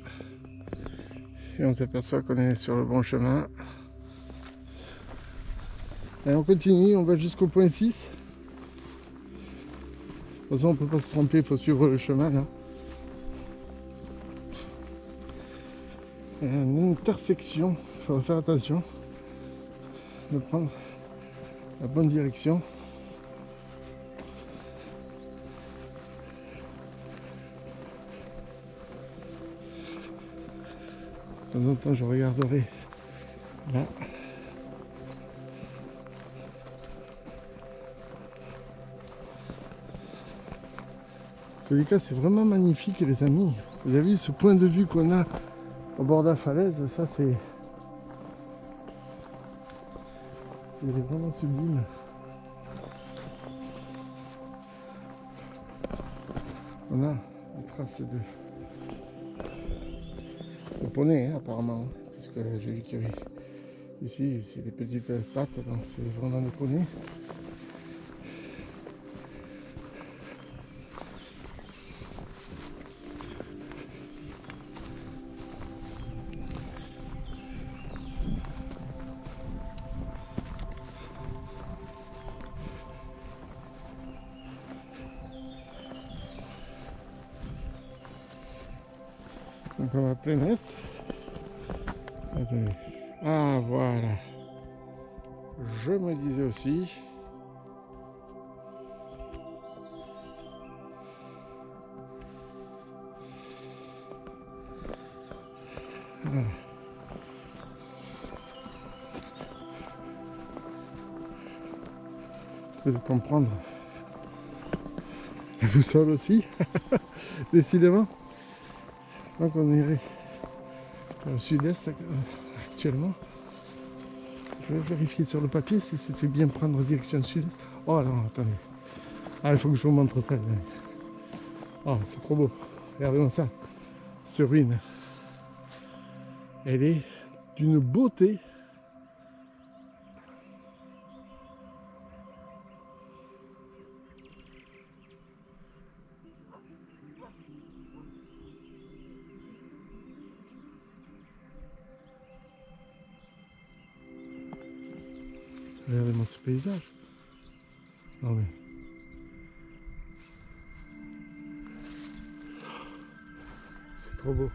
Et on s'aperçoit qu'on est sur le bon chemin. Et on continue, on va jusqu'au point 6. De toute façon, on ne peut pas se tromper, il faut suivre le chemin là. Et une intersection, il faut faire attention de prendre la bonne direction. De temps en temps, je regarderai là. En tous les cas, c'est vraiment magnifique, les amis. Vous avez vu ce point de vue qu'on a au bord de la falaise, ça c'est. Il est vraiment sublime. On a une trace de poney, hein, apparemment, puisque j'ai vu qu'il y avait ici, c'est des petites pattes, donc c'est vraiment des poneys. Donc on va plein est. Attendez. Ah voilà. Je me disais aussi. Voilà. Vous devez comprendre. La boussole aussi. Décidément. Donc on irait au sud-est actuellement. Je vais vérifier sur le papier si c'était bien prendre direction sud-est. Oh non, attendez. Ah, il faut que je vous montre ça. Oh, c'est trop beau. Regardez-moi ça. Cette ruine. Elle est d'une beauté. Regardez-moi ce paysage. Non mais... c'est trop beau.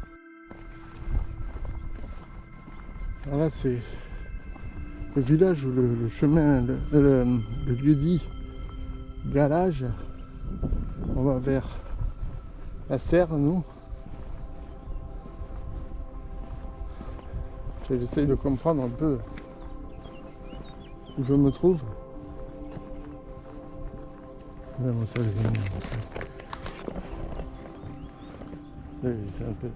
Alors là c'est le village où le chemin, le lieu dit Galage. On va vers la serre, nous. J'essaye de comprendre un peu où je me trouve. Vraiment ça, c'est un peu...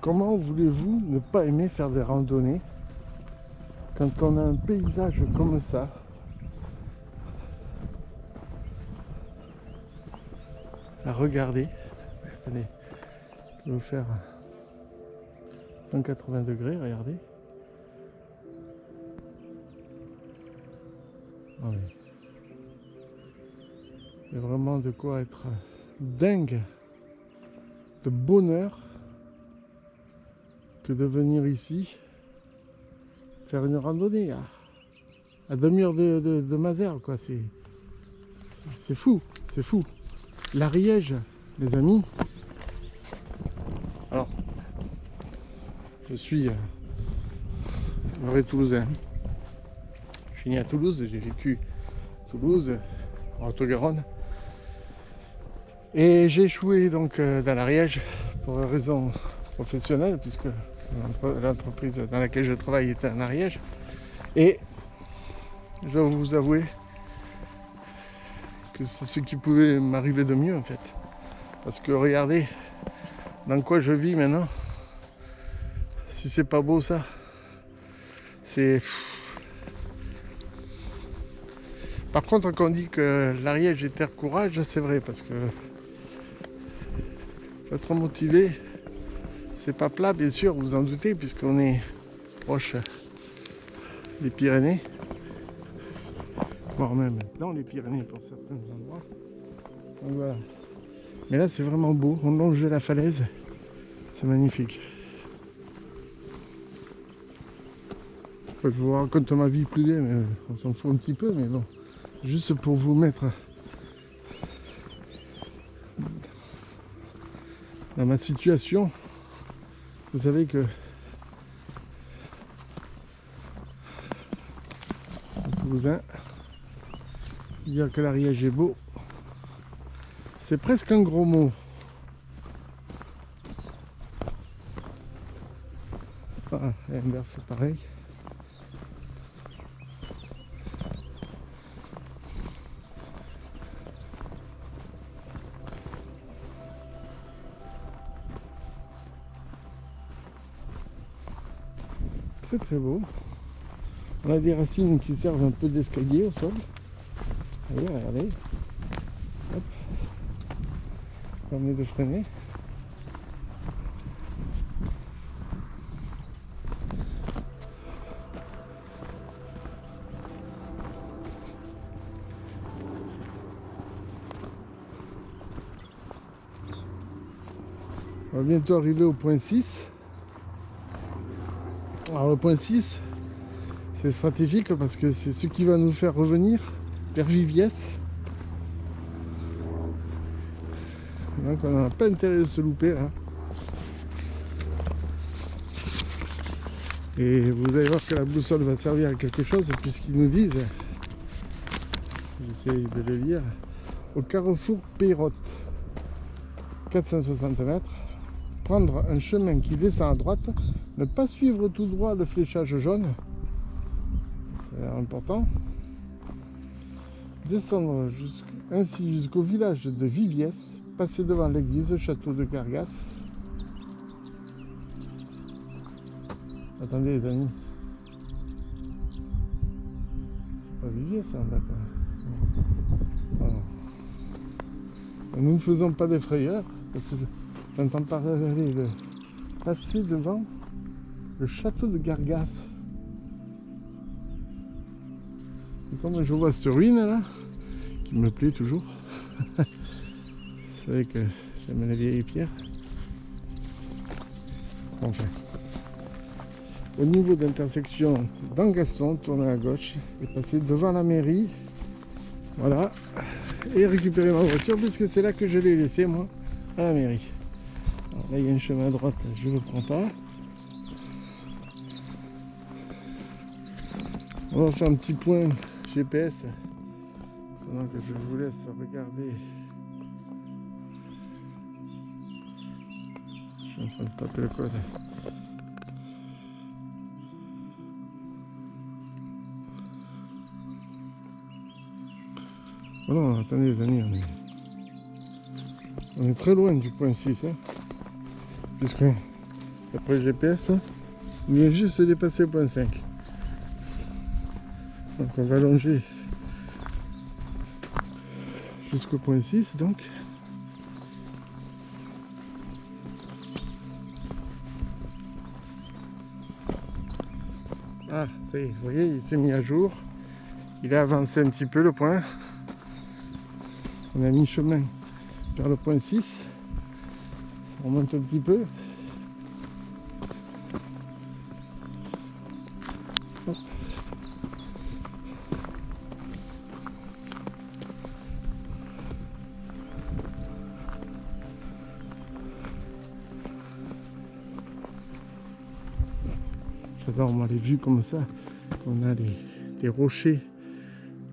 Comment voulez-vous ne pas aimer faire des randonnées quand on a un paysage comme ça? À regarder. Attendez, je vais vous faire 180 degrés, regardez. Ah oui. Il y a vraiment de quoi être dingue de bonheur que de venir ici faire une randonnée à demi-heure de Mazères, quoi. C'est fou, c'est fou. L'Ariège, les amis. Alors, je suis vrai toulousain. Je suis né à Toulouse, j'ai vécu à Toulouse, en Haute-Garonne. Et j'ai échoué donc dans l'Ariège pour raison professionnelle, puisque l'entreprise dans laquelle je travaille était en Ariège. Et je dois vous avouer que c'est ce qui pouvait m'arriver de mieux en fait. Parce que regardez dans quoi je vis maintenant. Si c'est pas beau ça, c'est... Par contre, quand on dit que l'Ariège est terre courage, c'est vrai, parce que faut être motivé. C'est pas plat, bien sûr, vous en doutez, puisqu'on est proche des Pyrénées, voire même dans les Pyrénées pour certains endroits. Donc voilà. Mais là, c'est vraiment beau. On longe la falaise, c'est magnifique. Je vous raconte ma vie privée, mais on s'en fout un petit peu, mais bon. Juste pour vous mettre dans ma situation. Vous savez que les Toulousains, dire que l'Ariège est beau, c'est presque un gros mot. Ah, l'inverse c'est pareil. Très très beau. On a des racines qui servent un peu d'escalier au sol. Allez, regardez. Hop. Ça permet de freiner. On va bientôt arriver au point 6. Alors le point 6, c'est stratégique parce que c'est ce qui va nous faire revenir vers Viviès. Donc on n'a pas intérêt de se louper là. Et vous allez voir que la boussole va servir à quelque chose puisqu'ils nous disent, j'essaye de le lire, au carrefour Peyrotte, 460 mètres, prendre un chemin qui descend à droite, ne pas suivre tout droit le fléchage jaune, c'est important, descendre ainsi jusqu'au village de Viviès, passer devant l'église, château de Gargas. Attendez les amis, c'est pas Viviès ça, d'accord. Voilà. Nous ne faisons pas des frayeurs, parce que j'entends parler de passer devant le château de Gargas. Et comme je vois cette ruine là, qui me plaît toujours, c'est vrai que j'aime les vieilles pierres. Enfin. au niveau d'intersection d'Angaston, tourner à gauche et passer devant la mairie. Voilà. Et récupérer ma voiture puisque c'est là que je l'ai laissée moi, à la mairie. Alors là il y a un chemin à droite, je ne le prends pas. On va faire un petit point GPS pendant que je vous laisse regarder. Je suis en train de taper le code. Oh non, attendez les amis, on est très loin du point 6. Hein, puisque après le GPS, on vient juste de dépasser le point 5. Donc on va longer jusqu'au point 6 donc. Ah, ça y est, vous voyez, il s'est mis à jour. Il a avancé un petit peu le point. On a mis chemin vers le point 6. On remonte un petit peu. Hop. J'adore moi les vues comme ça. On a des rochers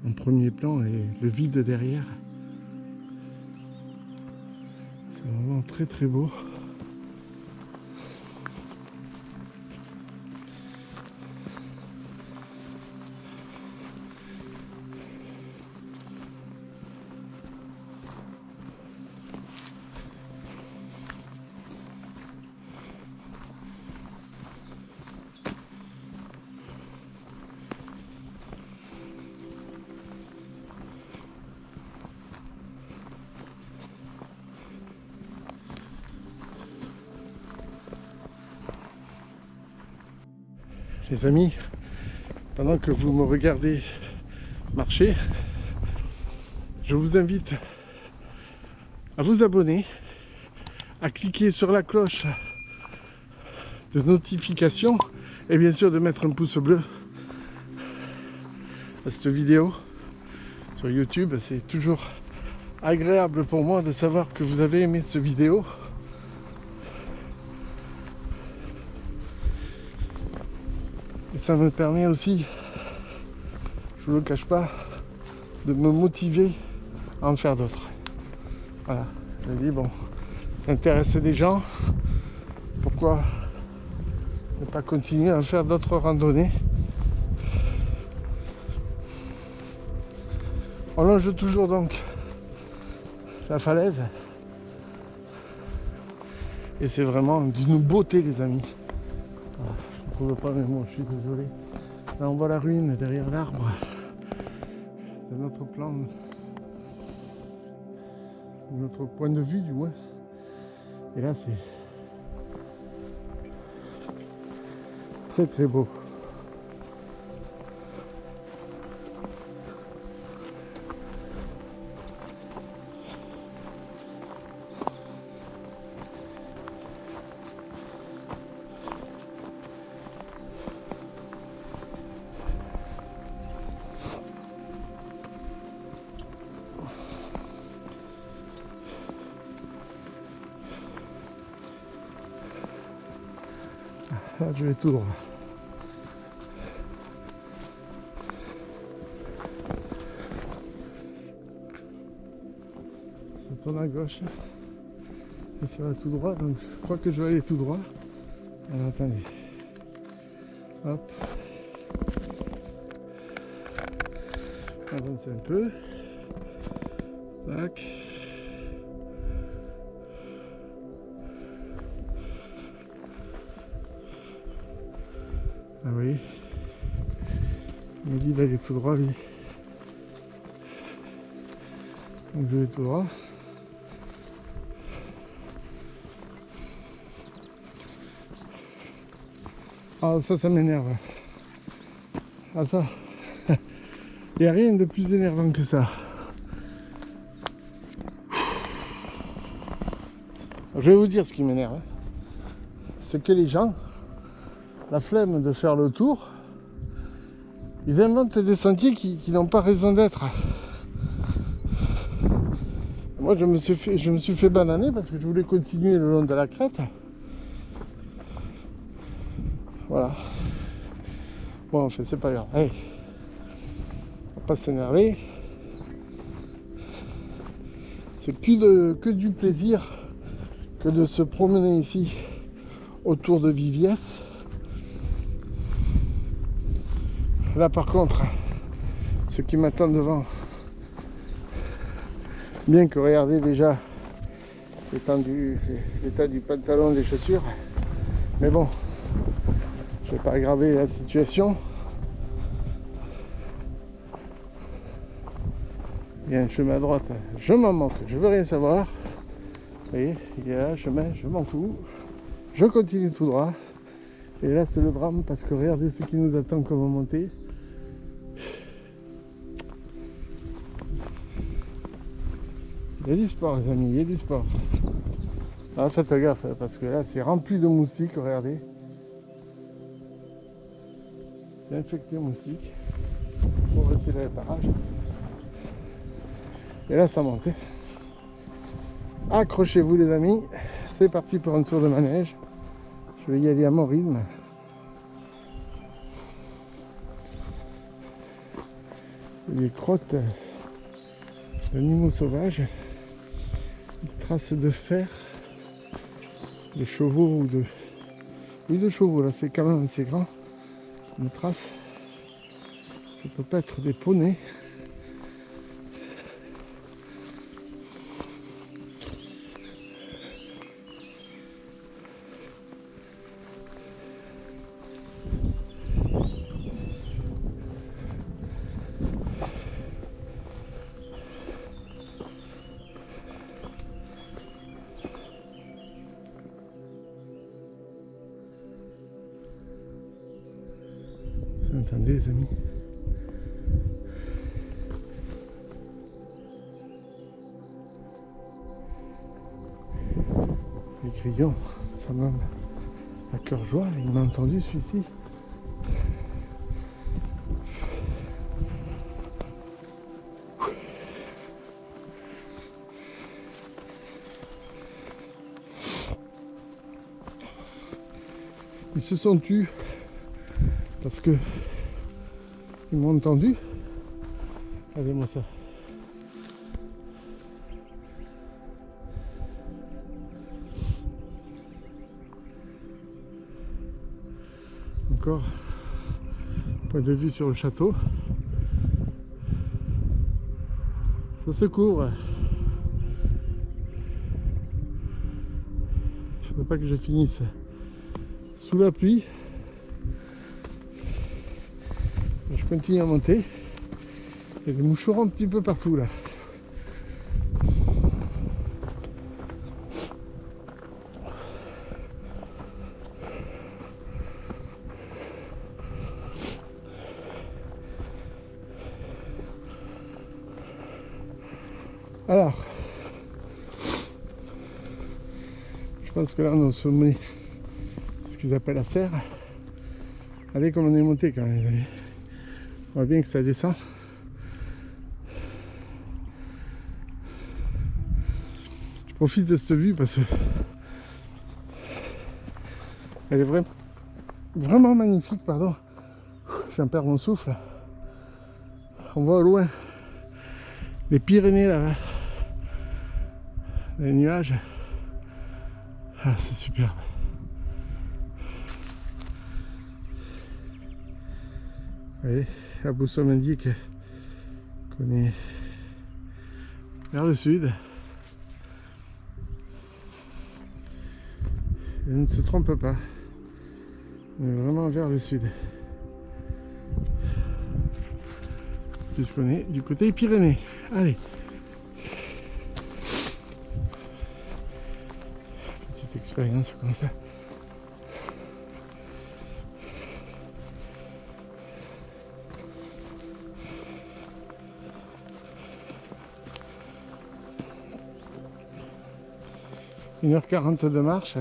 en premier plan et le vide derrière. C'est vraiment très très beau. Les amis, pendant que vous me regardez marcher, je vous invite à vous abonner, à cliquer sur la cloche de notification et bien sûr de mettre un pouce bleu à cette vidéo sur YouTube. C'est toujours agréable pour moi de savoir que vous avez aimé cette vidéo. Et ça me permet aussi, je vous le cache pas, de me motiver à en faire d'autres. Voilà, je me dis bon, ça intéresse des gens, pourquoi ne pas continuer à faire d'autres randonnées. On longe toujours donc la falaise et c'est vraiment d'une beauté les amis. Voilà, je ne trouve pas mes mots, je suis désolé. Là on voit la ruine derrière l'arbre de notre plan, de notre point de vue du moins. Et là c'est très très beau. Là, je vais tout droit. Je tourne à gauche et ça va tout droit, donc je crois que je vais aller tout droit. Alors attendez. Hop. Avance un peu. Tac. Ah oui. Il m'a dit d'aller tout droit lui. Donc je vais tout droit. Ah ça m'énerve. Ah ça. Il n'y a rien de plus énervant que ça. Je vais vous dire ce qui m'énerve. C'est que les gens la flemme de faire le tour, ils inventent des sentiers qui n'ont pas raison d'être. Moi je me suis fait bananer parce que je voulais continuer le long de la crête. Voilà. Bon, enfin c'est pas grave. Allez, on va pas s'énerver. C'est que du plaisir que de se promener ici autour de Viviès. Là par contre, ce qui m'attend devant, bien que regardez déjà l'état du pantalon, des chaussures, mais bon, je vais pas aggraver la situation. Il y a un chemin à droite, je m'en moque, je veux rien savoir. Vous voyez, il y a un chemin, je m'en fous. Je continue tout droit. Et là c'est le drame parce que regardez ce qui nous attend comme montée. Il y a du sport les amis, il y a du sport. Alors faites gaffe parce que là c'est rempli de moustiques, regardez. C'est infecté moustiques. Pour rester dans les parages. Et là ça monte. Accrochez-vous les amis. C'est parti pour un tour de manège. Je vais y aller à mon rythme. Les crottes d'animaux sauvages. Des traces de fer. De chevaux ou de... Oui, de chevaux, là c'est quand même assez grand. Une trace. Ça peut pas être des poneys. Vous entendez les amis? Les grillons, ça m'a à cœur joie, il m'a entendu celui-ci. Ils se sont tus parce que ils m'ont entendu. Regardez-moi ça. Encore point de vue sur le château. Ça se couvre. Il ne faudrait pas que je finisse sous la pluie. Je continue à monter. Il y a des moucherons un petit peu partout là. Alors, je pense que là on est au sommet, ce qu'ils appellent la serre. Allez, comme on est monté quand même les amis. On voit bien que ça descend. Je profite de cette vue parce que elle est vraiment magnifique, pardon. J'en perds mon souffle. On voit au loin les Pyrénées là-bas. Les nuages. Ah, c'est superbe. Vous voyez, la boussole m'indique qu'on est vers le sud. Et on ne se trompe pas. On est vraiment vers le sud. Puisqu'on est du côté des Pyrénées. Allez. Petite expérience comme ça. Une heure 40 de marche.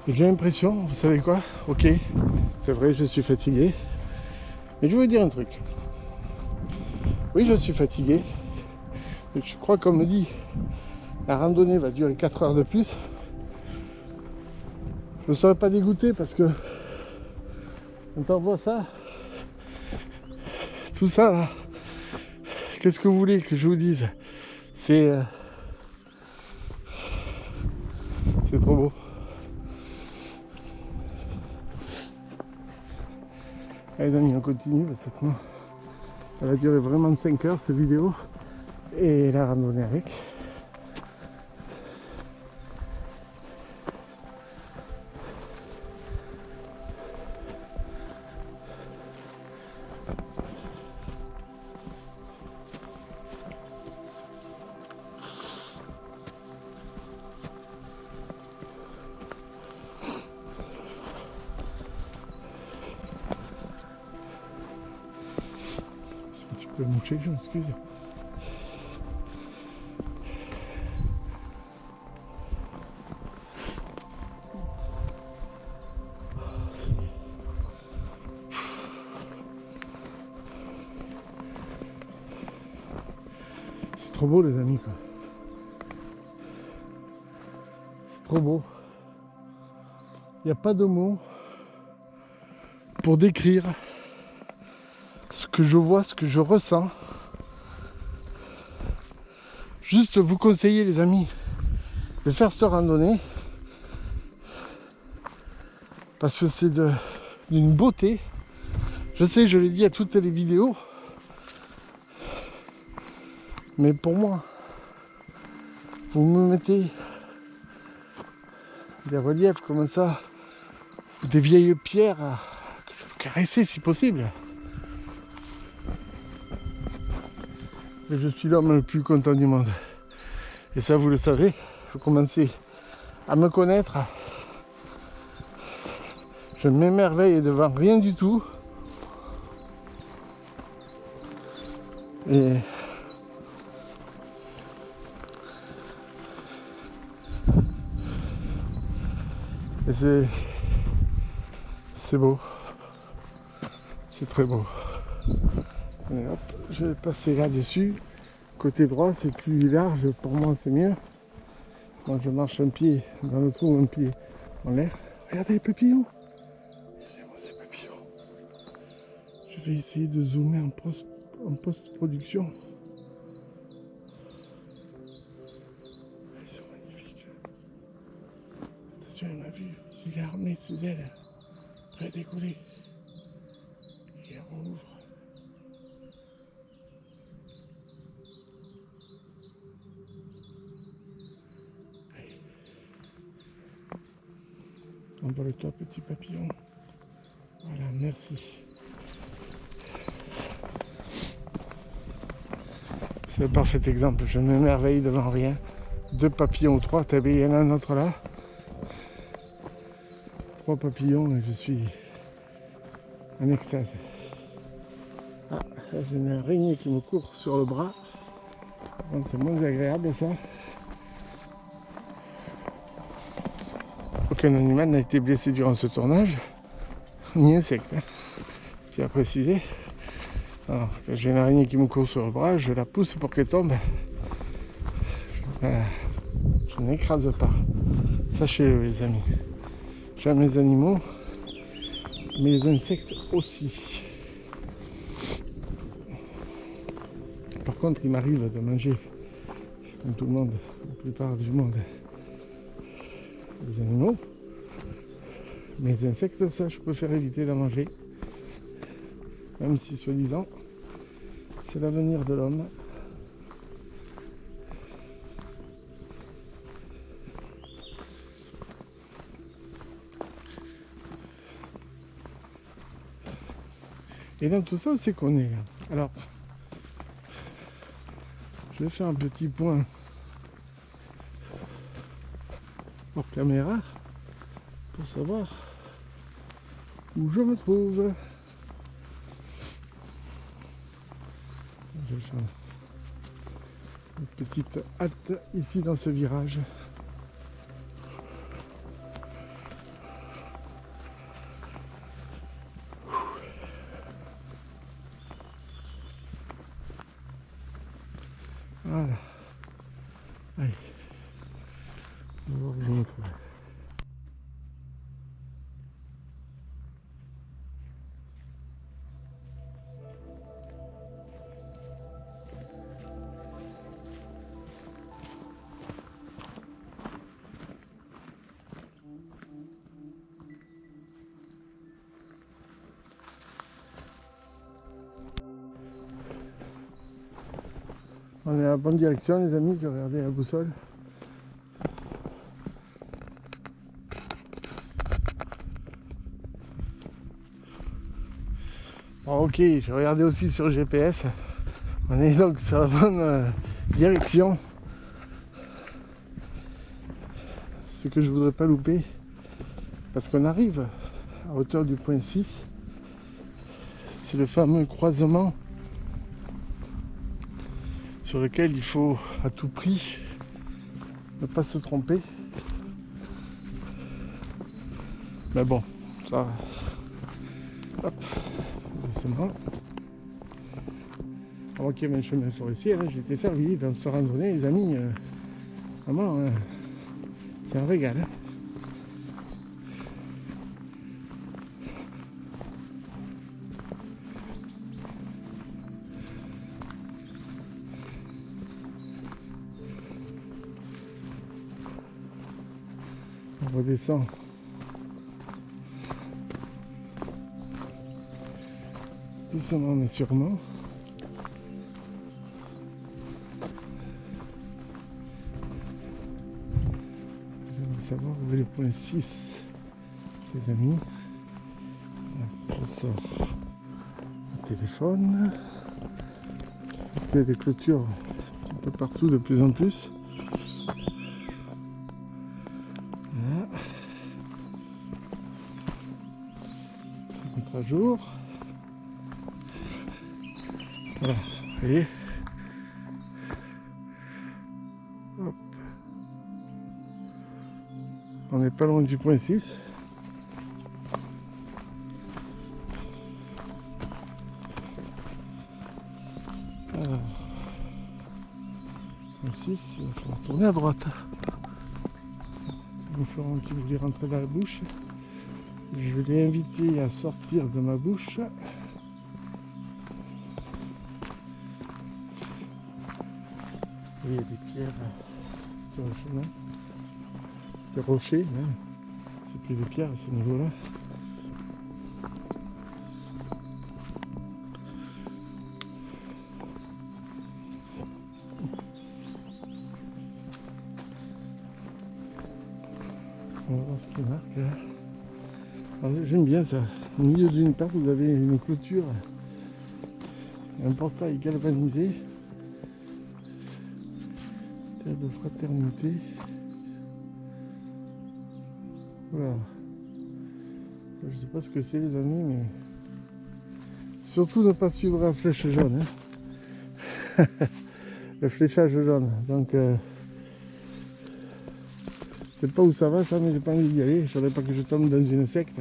Et j'ai l'impression, vous savez quoi? Ok, c'est vrai, je suis fatigué. Mais je vais vous dire un truc. Oui, je suis fatigué. Mais je crois qu'on me dit, la randonnée va durer 4 heures de plus. Je ne serais pas dégoûté parce que quand on voit ça, tout ça là, qu'est-ce que vous voulez que je vous dise? C'est trop beau. Allez les amis, on continue parce que elle va durer vraiment 5 heures cette vidéo et la randonnée avec. Un petit peu mouché, je m'excuse. C'est trop beau les amis quoi. C'est trop beau. Il n'y a pas de mots pour décrire ce que je vois, ce que je ressens. Juste vous conseiller les amis de faire cette randonnée parce que c'est d'une beauté. Je sais, je l'ai dit à toutes les vidéos, mais pour moi, vous me mettez des reliefs comme ça, des vieilles pierres que je peux caresser si possible. Et je suis l'homme le plus content du monde. Et ça, vous le savez, vous commencez à me connaître. Je m'émerveille devant rien du tout. Et c'est beau. C'est très beau. Et hop, je vais passer là-dessus. Côté droit, c'est plus large. Pour moi, c'est mieux. Moi, je marche un pied dans le trou, un pied en l'air. Regardez les papillons. Regardez-moi ces papillons. Je vais essayer de zoomer en post-production. Ils sont magnifiques. Attention, il m'a vu. Il a armé ses ailes. Prêt à décoller. Il rouvre. Envole-toi, petit papillon. Voilà, merci. C'est le parfait exemple. Je m'émerveille devant rien. 2 papillons ou 3. T'as vu, il y en a un autre là. 3 papillons et je suis en extase. Ah, là, j'ai une araignée qui me court sur le bras. C'est moins agréable ça. Aucun animal n'a été blessé durant ce tournage, ni insecte. Tu as précisé. Alors, quand j'ai une araignée qui me court sur le bras, je la pousse pour qu'elle tombe. Je n'écrase pas. Sachez-le les amis. J'aime les animaux, mais les insectes aussi. Par contre, il m'arrive de manger, comme tout le monde, la plupart du monde, les animaux. Mais les insectes, ça, je préfère éviter d'en manger. Même si, soi-disant, c'est l'avenir de l'homme. Et dans tout ça, c'est qu'on est là. Alors, je vais faire un petit point hors caméra pour savoir où je me trouve. Je vais faire une petite halte ici dans ce virage. Voilà. Allez. On va voir où je me trouve. On est à la bonne direction les amis, j'ai regardé la boussole. Bon, ok, j'ai regardé aussi sur GPS. On est donc sur la bonne direction. Ce que je voudrais pas louper, parce qu'on arrive à hauteur du point 6. C'est le fameux croisement sur lequel il faut à tout prix ne pas se tromper. Mais bon, ça, hop, doucement. Ok, mais le chemin forestier, là, j'ai été servi dans ce randonnée, les amis. Vraiment, c'est un régal. Hein. On redescend. Doucement mais sûrement. Je veux savoir où est le point 6, les amis. Je sors le téléphone. Il y a des clôtures un peu partout de plus en plus. Voilà. Ça va mettre à jour. Voilà, vous voyez. Hop. On n'est pas loin du point 6. Alors, point 6, il va falloir tourner à droite. Le Florent qui voulait rentrer dans la bouche. Je l'ai invité à sortir de ma bouche. Il y a des pierres sur le chemin, des rochers, hein. C'est plus des pierres à ce niveau-là. On va voir ce qui marque là. Alors, j'aime bien ça. Au milieu d'une part, vous avez une clôture, un portail galvanisé. De fraternité. Voilà. Je sais pas ce que c'est les amis, mais surtout ne pas suivre la flèche jaune. Hein. Le fléchage jaune. Donc je sais pas où ça va ça, mais j'ai pas envie d'y aller. Je voudrais pas que je tombe dans une secte.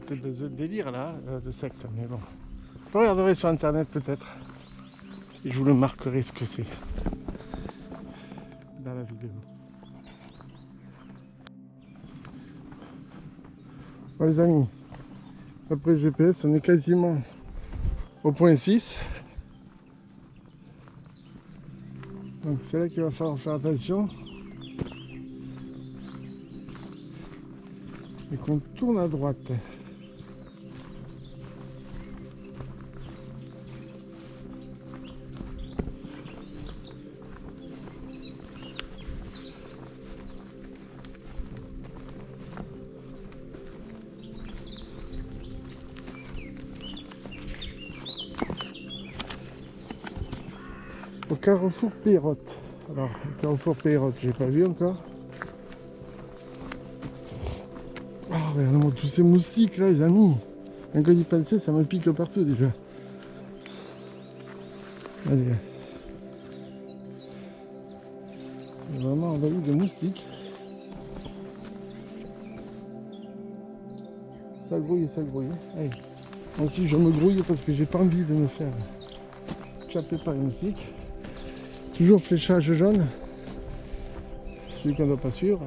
Peut-être des délires là, de secte, mais bon. Je regarderai sur internet peut-être. Et je vous le marquerai ce que c'est dans la vidéo. Bon les amis, après le GPS, on est quasiment au point 6. Donc c'est là qu'il va falloir faire attention. Et qu'on tourne à droite. Au carrefour Pérotte. Alors, le carrefour Pérotte, j'ai pas vu encore. Oh, regardez-moi tous ces moustiques là, les amis. Quand j'y pensais, ça me pique partout déjà. Allez. C'est vraiment envahi de moustiques. Ça grouille, ça grouille. Allez. Moi aussi je me grouille parce que j'ai pas envie de me faire chapper par une musique. Toujours fléchage jaune. Celui qu'on ne doit pas suivre.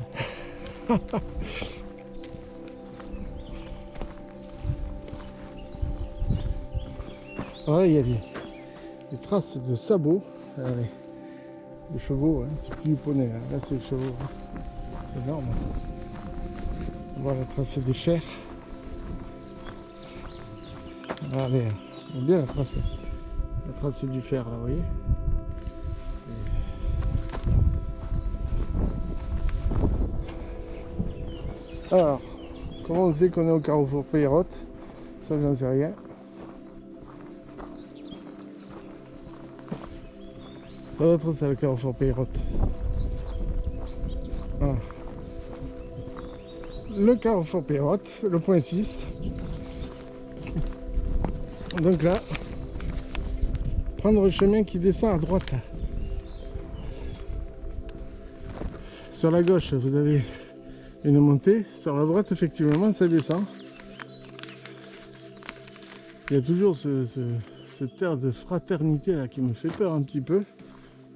Voilà, il y a des traces de sabots. Allez. Les chevaux, hein. C'est plus du poney, hein. Là c'est les chevaux. Hein. C'est énorme. On voit la trace des fers. Allez, on voit bien la trace du fer là, vous voyez. Alors, comment on sait qu'on est au carrefour Peyrotte? Ça, j'en sais rien. Ça doit être ça, le carrefour Peyrotte. Voilà. Le carrefour Peyrotte, le point 6. Donc là, prendre le chemin qui descend à droite. Sur la gauche, vous avez une montée. Sur la droite, effectivement, ça descend. Il y a toujours cette air de fraternité là qui me fait peur un petit peu,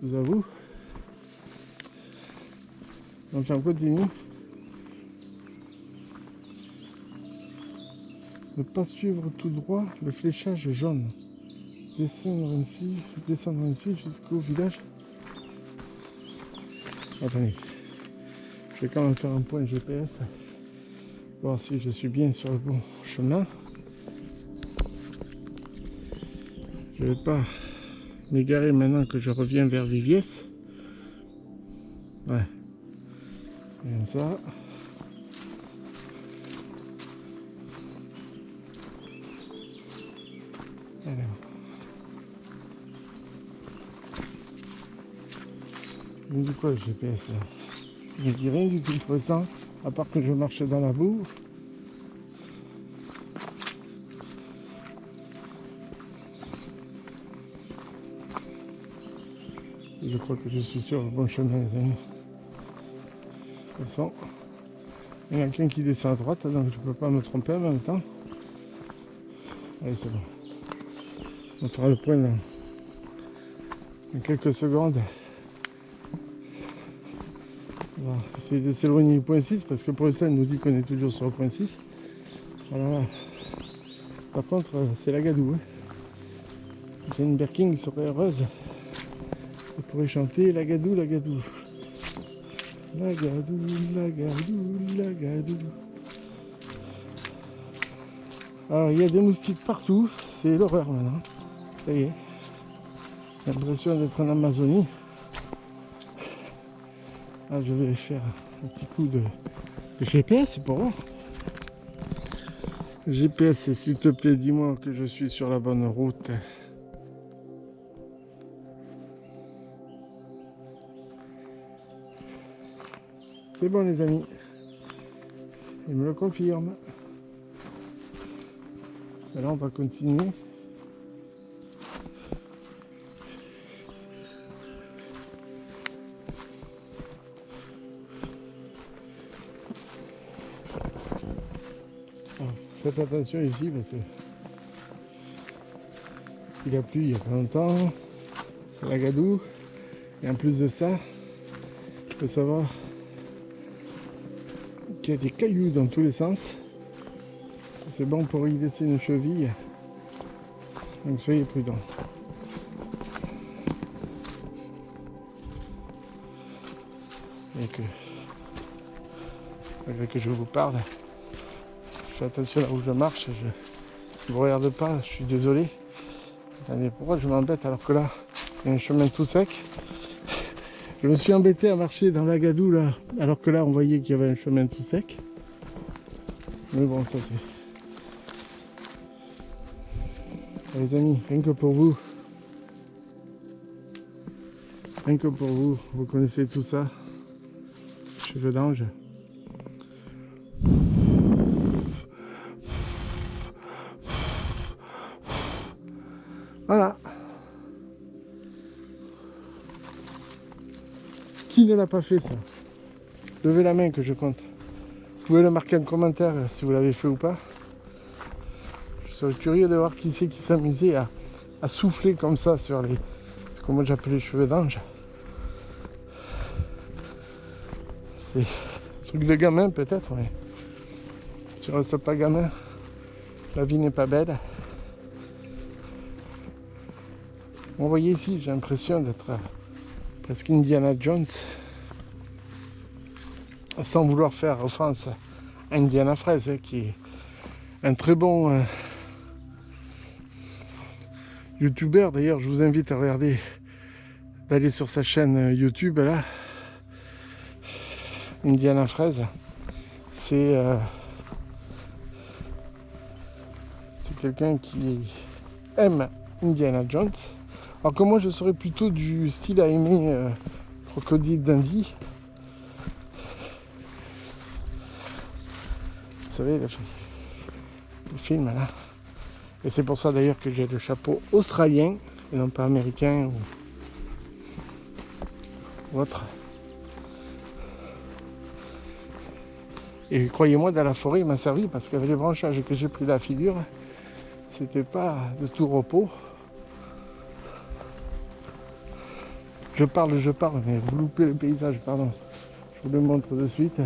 je vous avoue. Donc on continue. Ne pas suivre tout droit le fléchage jaune. Descendre ainsi jusqu'au village. Attendez. Je vais quand même faire un point GPS. Voir si je suis bien sur le bon chemin. Je ne vais pas m'égarer maintenant que je reviens vers Viviès. Ouais. Comme ça. Alors. Il me dit quoi le GPS là? Il me dit rien du tout pour l'instant, à part que je marche dans la boue. Et je crois que je suis sur le bon chemin, les amis. De toute façon, il y en a quelqu'un qui descend à droite, donc je ne peux pas me tromper en même temps. Allez, c'est bon. On fera le point dans quelques secondes. On va essayer de s'éloigner du point 6 parce que pour l'instant il nous dit qu'on est toujours sur le point 6. Voilà. Par contre c'est la gadoue. Hein. Jane Birkin serait heureuse. Elle pourrait chanter la gadoue, la gadoue. La gadoue, la gadoue, la gadoue. Alors il y a des moustiques partout, c'est l'horreur maintenant. Ça y est. J'ai l'impression d'être en Amazonie. Ah, je vais faire un petit coup de GPS pour voir. GPS, s'il te plaît, dis-moi que je suis sur la bonne route. C'est bon les amis. Il me le confirme. Et là on va continuer. Faites attention ici parce que il a plu il y a pas longtemps, c'est la gadoue, et en plus de ça, il faut savoir qu'il y a des cailloux dans tous les sens. C'est bon pour y laisser une cheville, donc soyez prudents. Et que, malgré que je vous parle, fais attention là où je marche, je ne vous regarde pas, je suis désolé. Attendez, pourquoi je m'embête alors que là, il y a un chemin tout sec. Je me suis embêté à marcher dans la gadoue là, alors que là on voyait qu'il y avait un chemin tout sec. Mais bon, ça c'est... Les amis, rien que pour vous, vous connaissez tout ça. Cheveux d'ange. Voilà. Qui ne l'a pas fait ça? Levez la main que je compte. Vous pouvez le marquer en commentaire si vous l'avez fait ou pas. serais curieux de voir qui c'est qui s'amusait à souffler comme ça sur les... ce que moi j'appelle les cheveux d'ange. C'est un truc de gamin peut-être, mais si tu restes pas gamin, la vie n'est pas belle. Vous voyez ici, j'ai l'impression d'être presque Indiana Jones, sans vouloir faire offense à Indiana Fraise, qui est un très bon youtubeur. D'ailleurs, je vous invite à regarder, d'aller sur sa chaîne YouTube là, Indiana Fraise. C'est quelqu'un qui aime Indiana Jones. Alors que moi, je serais plutôt du style à aimer Crocodile Dundee. Vous savez, le film là. Et c'est pour ça d'ailleurs que j'ai le chapeau australien et non pas américain ou autre. Et croyez-moi, dans la forêt, il m'a servi parce qu'avec les branchages que j'ai pris de la figure, c'était pas de tout repos. Je parle, mais vous loupez le paysage, pardon. Je vous le montre de suite.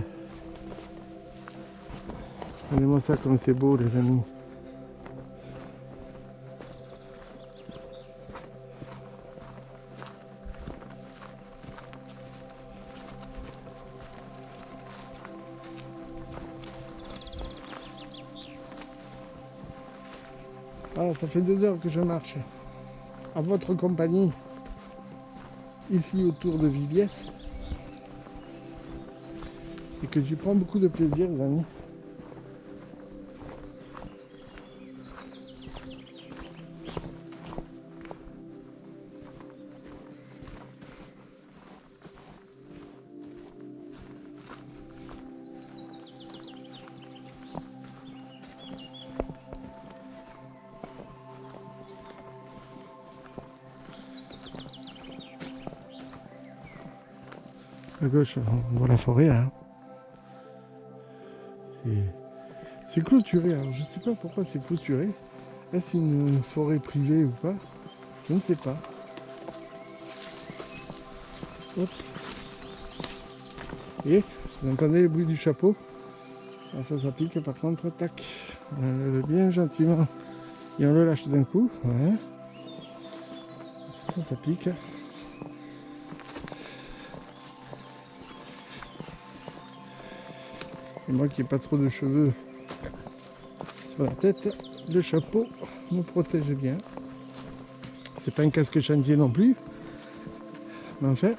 Regardez-moi ça comme c'est beau, les amis. Voilà, ça fait 2 heures que je marche à votre compagnie, ici autour de Viviès, et que j'y prends beaucoup de plaisir, les amis. À gauche, on voit la forêt là. C'est clôturé, alors je ne sais pas pourquoi c'est clôturé. Est-ce une forêt privée ou pas? Je ne sais pas. Oups. Et vous entendez le bruit du chapeau? Ah, ça pique par contre, tac. On enlève bien gentiment et on le lâche d'un coup. Voilà. Ça pique. Et moi qui n'ai pas trop de cheveux sur la tête, le chapeau me protège bien. C'est pas un casque chantier non plus, mais enfin,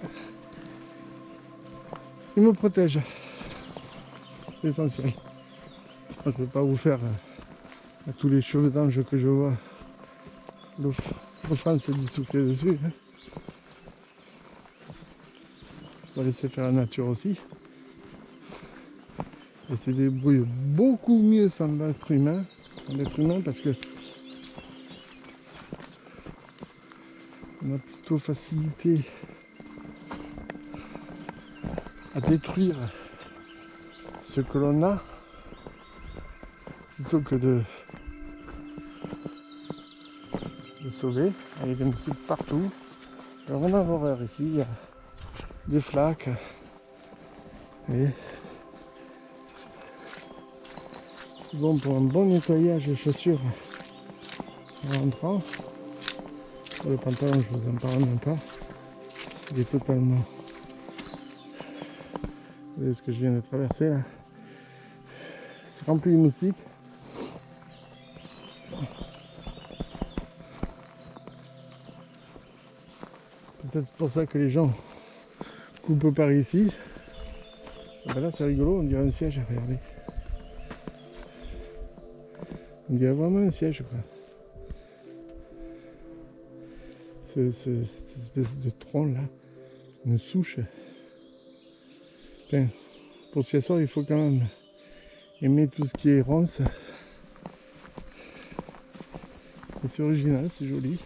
il me protège. C'est essentiel. Moi, je ne peux pas vous faire à tous les cheveux d'ange que je vois l'offense d'y souffler dessus. Hein. On va laisser faire la nature aussi. Et se débrouille beaucoup mieux sans l'être humain, parce que on a plutôt facilité à détruire ce que l'on a plutôt que de sauver. Il y a des moustiques partout. Il y a vraiment horreur ici. Il y a des flaques. Et bon, pour un bon nettoyage de chaussures en rentrant. Pour le pantalon, je vous en parle même pas. Il est totalement... Vous voyez ce que je viens de traverser là? C'est rempli de moustiques. Peut-être pour ça que les gens coupent par ici. Et ben là c'est rigolo, on dirait un siège, regardez. On dirait vraiment un siège quoi. Cette espèce de tronc là, une souche. Enfin, pour s'y asseoir, il faut quand même aimer tout ce qui est ronce. Et c'est original, c'est joli.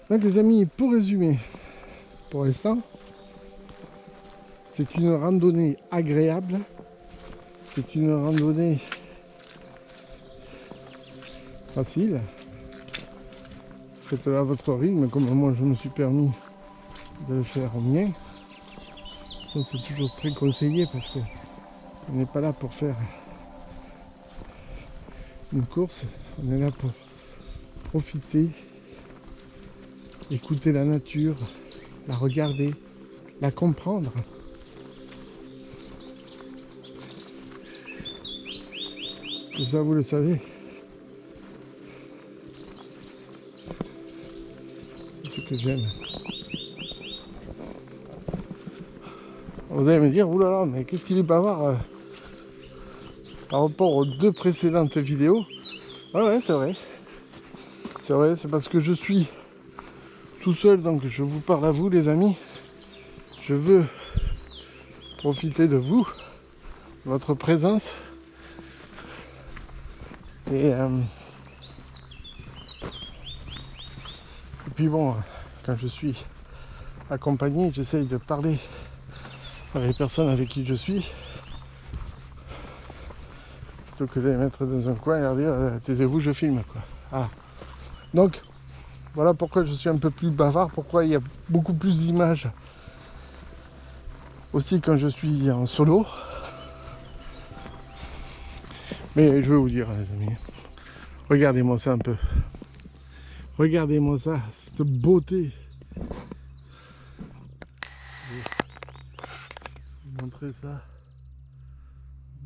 Donc les amis, pour résumer, pour l'instant, c'est une randonnée agréable, c'est une randonnée facile. Faites-le à votre rythme, comme moi je me suis permis de le faire au mien. Ça c'est toujours très conseillé parce que on n'est pas là pour faire une course, on est là pour profiter, écouter la nature, la regarder, la comprendre. Et ça vous le savez. C'est ce que j'aime. Vous allez me dire, oulala, mais qu'est-ce qu'il est bavard par rapport aux 2 précédentes vidéos. Ouais, c'est vrai. C'est vrai, c'est parce que je suis tout seul, donc je vous parle à vous les amis. Je veux profiter de vous, de votre présence. Et puis bon, quand je suis accompagné, j'essaye de parler avec les personnes avec qui je suis, plutôt que de les mettre dans un coin et leur dire taisez-vous, je filme quoi. Voilà. Donc voilà pourquoi je suis un peu plus bavard, pourquoi il y a beaucoup plus d'images aussi quand je suis en solo. Mais je veux vous dire les amis, regardez-moi ça un peu. Regardez-moi ça, cette beauté. Je vais vous montrer ça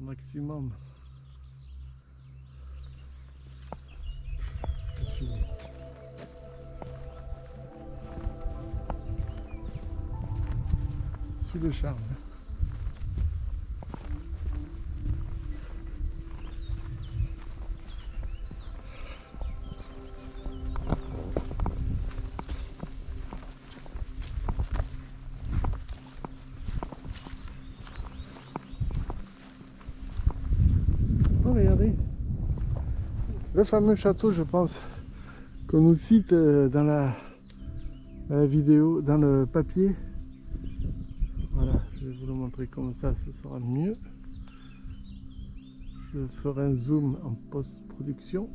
au maximum. Sous le charme. Oh, regardez, le fameux château, je pense, qu'on nous cite dans la vidéo, dans le papier. Voilà, je vais vous le montrer comme ça, ce sera mieux. Je ferai un zoom en post-production,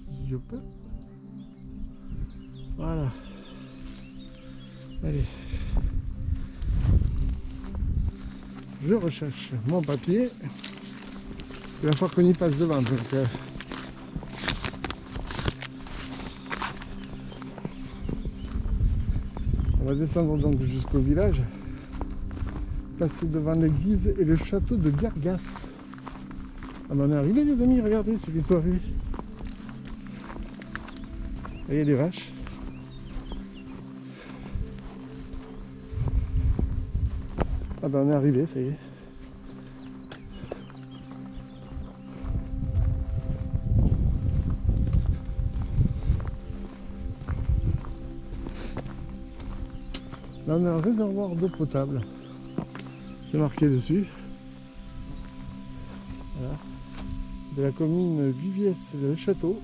si je peux. Voilà. Allez. Je recherche mon papier. Il va falloir qu'on y passe devant. Donc, on va descendre donc jusqu'au village, passer devant l'église et le château de Gargas. Ah ben on est arrivé les amis, regardez, c'est bientôt arrivé. Il y a des vaches. Ah ben on est arrivé, ça y est. Là on a un réservoir d'eau potable. C'est marqué dessus. Voilà. De la commune Viviès-le-Château.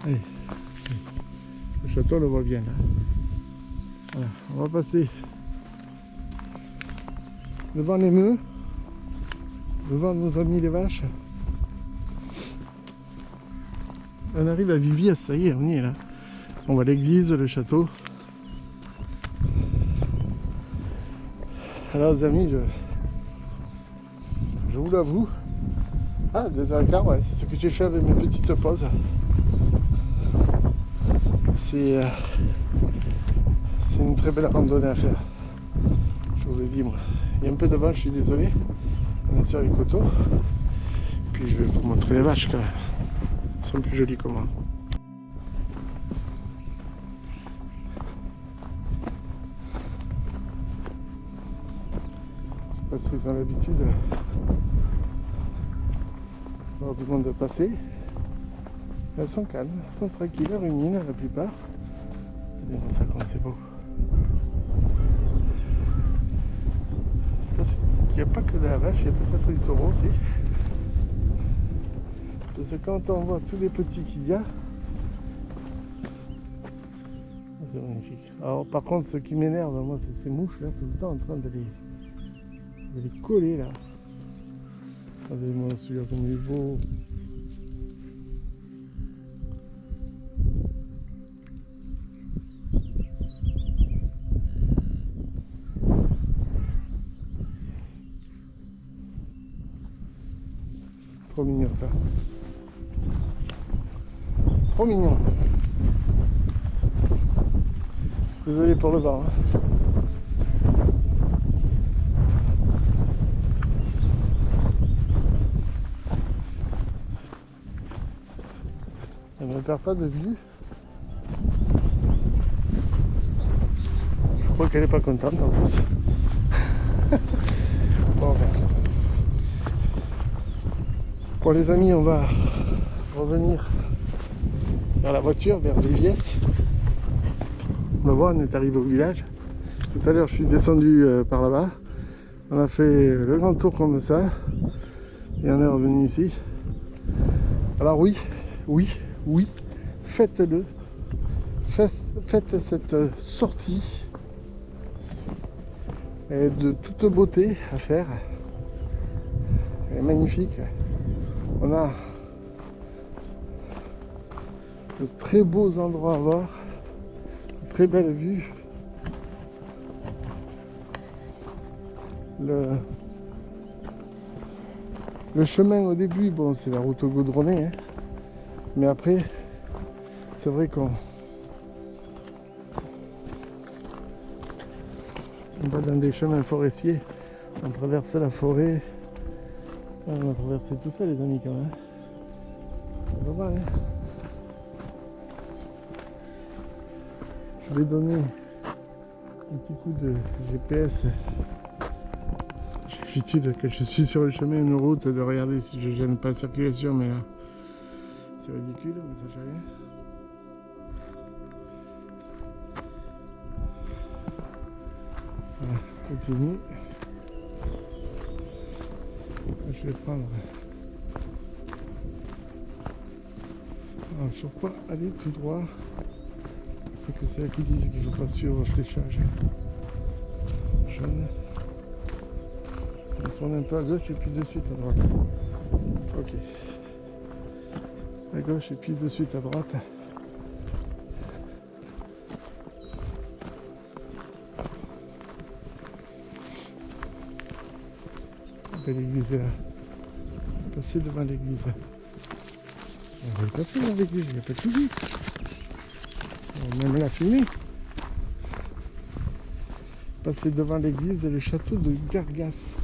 Allez. Le château, on le voit bien là. Voilà. On va passer devant les meux, devant nos amis les vaches. On arrive à Viviès, ça y est, on y est là. On voit l'église, le château. Alors les amis, je vous l'avoue. Ah, 2h15, ouais, c'est ce que j'ai fait avec mes petites pauses. C'est une très belle randonnée à faire. Je vous le dis moi. Il y a un peu de vent, je suis désolé. On est sur les coteaux. Puis je vais vous montrer les vaches quand même. Elles sont plus jolies que moi. Parce qu'ils ont l'habitude de voir du monde passer. Elles sont calmes, elles sont tranquilles, rumines la plupart. Regardez-moi ça comme c'est beau. Il n'y a pas que de la vache, il y a peut-être du taureau aussi. Parce que quand on voit tous les petits qu'il y a, c'est magnifique. Alors par contre, ce qui m'énerve, moi, c'est ces mouches là, tout le temps en train de les coller là. Regardez-moi celui-là comme il est beau. Trop mignon ça. Trop mignon. Désolé pour le vent. Hein. Elle ne perd pas de vue. Je crois qu'elle n'est pas contente en plus. Bon, bon les amis, on va revenir vers la voiture, vers Viviès. On va voir, on est arrivé au village. Tout à l'heure, je suis descendu par là-bas. On a fait le grand tour comme ça. Et on est revenu ici. Alors oui, faites-le. Faites cette sortie. Et de toute beauté à faire. Elle est magnifique. On a de très beaux endroits à voir. De très belles vues. Le chemin au début, bon, c'est la route goudronnée, hein. Mais après, c'est vrai qu'on va dans des chemins forestiers, on traverse la forêt, on a traversé tout ça les amis quand même. C'est pas mal, hein. Je vais donner un petit coup de GPS. J'ai l'habitude que je suis sur le chemin, une route, de regarder si je gêne pas la circulation, mais là, c'est ridicule, mais ça fait rien. Voilà, continue. Je vais prendre. Alors, je ne faut pas aller tout droit. C'est que c'est là qu'ils disent qu'il ne faut pas suivre le fléchage jaune. On tourne un peu à gauche et puis de suite à droite. Ok. À gauche et puis de suite à droite. L'église est là. Passer devant l'église. On va le passer dans l'église, il n'y a pas de souci. On va même la filmer. Passer devant l'église et le château de Gargas.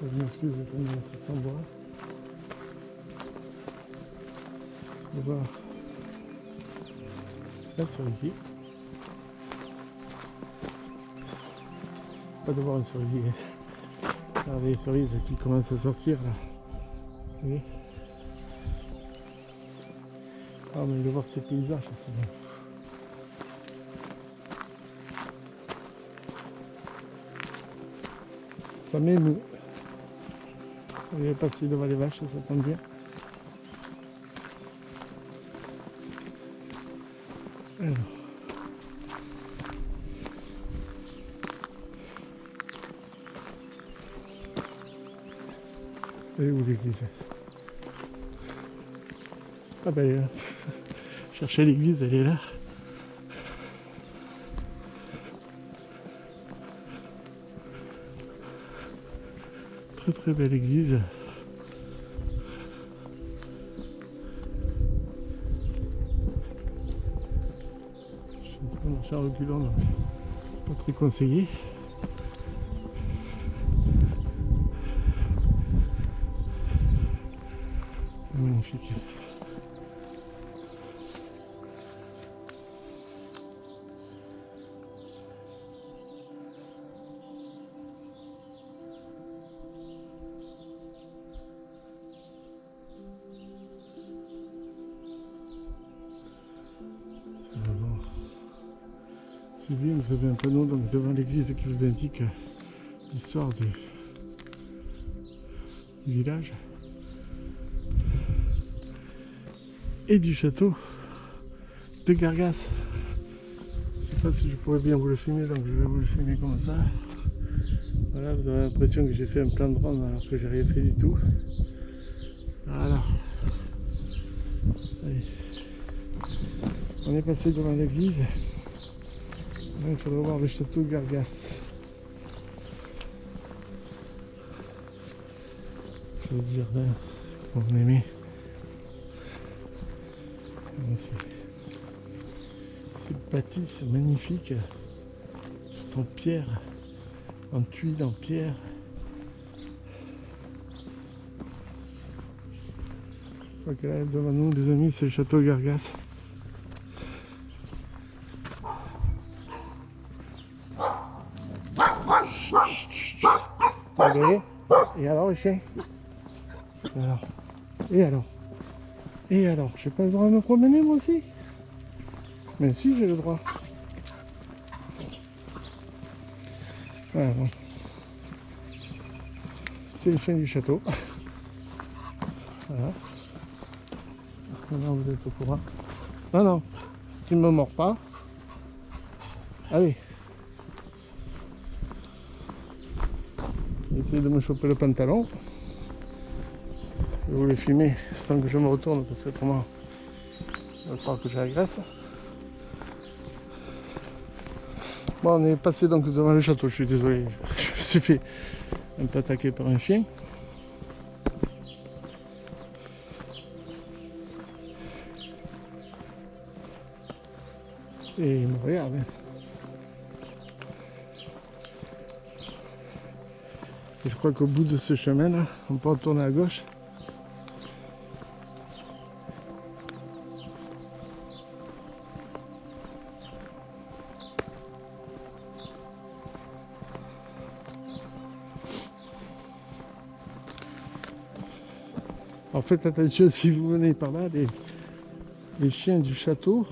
Je m'excuse de faire cet endroit. On va voir la cerisier. Pas de voir une cerisier. Regardez les cerises qui commencent à sortir là. Vous voyez? Ah mais de voir ces paysages, c'est bon. Ça m'émeut. On est passé devant les vaches, ça tombe bien. Alors. Elle est où l'église? Ah ben elle est là. Chercher l'église, elle est là. Très très belle église. Je suis en train de marcher en reculant, donc pas très conseillé. Magnifique. Si bien vous avez un panneau donc, devant l'église qui vous indique l'histoire du village et du château de Gargas. Je sais pas si je pourrais bien vous le filmer, donc je vais vous le filmer comme ça. Voilà, vous avez l'impression que j'ai fait un plan de drone alors que j'ai rien fait du tout. Voilà. Allez. On est passé devant l'église. Là, il faudra voir le château de Gargas. Le jardin pour m'aimer. C'est bâtisse magnifique, tout en pierre, en tuiles en pierre. Je crois que là devant nous, les amis, c'est le château Gargas. Allez, et alors le chien? Et alors, j'ai pas le droit de me promener moi aussi? Mais si, j'ai le droit. Voilà, bon. C'est le chien du château. Voilà. Maintenant vous êtes au courant. Non, non, tu ne me mords pas. Allez. Essayez de me choper le pantalon. Je vais vous le filmer sans que je me retourne parce que autrement je vais croire que j'agresse. Bon, on est passé donc devant le château, je suis désolé, je me suis fait un peu attaquer par un chien. Et il me regarde. Et je crois qu'au bout de ce chemin là, on peut retourner à gauche. Alors faites attention si vous venez par là, les chiens du château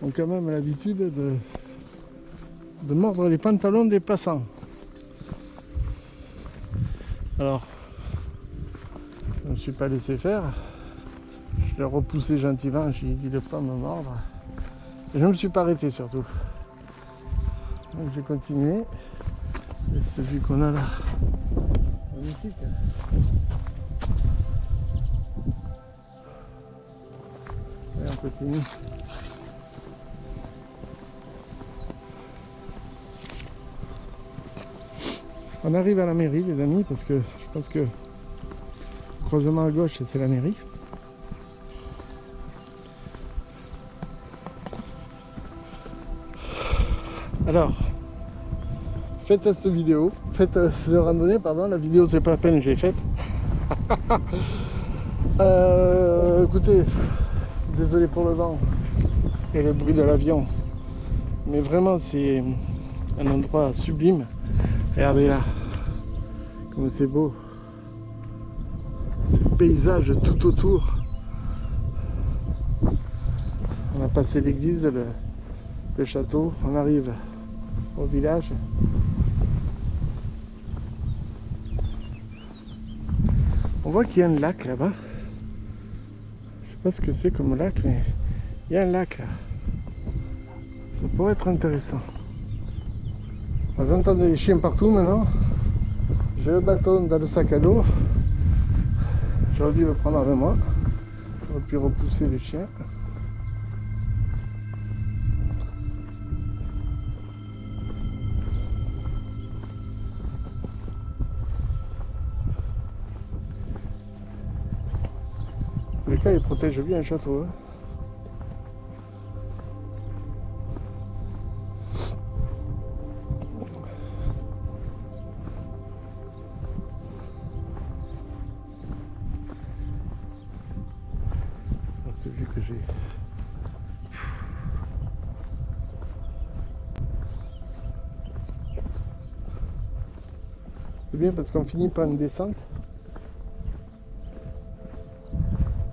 ont quand même l'habitude de mordre les pantalons des passants. Alors, je ne me suis pas laissé faire, je l'ai repoussé gentiment, j'ai dit de ne pas me mordre. Et je ne me suis pas arrêté surtout. Donc j'ai continué, et cette vue qu'on a là, magnifique. Et on continue. On arrive à la mairie les amis parce que je pense que le croisement à gauche c'est la mairie. Alors faites cette vidéo, faites cette randonnée, pardon, la vidéo c'est pas la peine, je l'ai faite. Écoutez, désolé pour le vent et le bruit de l'avion, mais vraiment c'est un endroit sublime. Regardez là, comme c'est beau, ce paysage tout autour. On a passé l'église, le château, on arrive au village. On voit qu'il y a un lac là-bas. Je sais pas ce que c'est comme lac, mais il y a un lac là. Ça pourrait être intéressant. J'entends des chiens partout maintenant. J'ai le bâton dans le sac à dos. J'aurais dû le prendre avec moi. J'aurais pu repousser les chiens. Le cas, il protège bien le château. Hein. C'est vu que j'ai. C'est bien parce qu'on finit par une descente.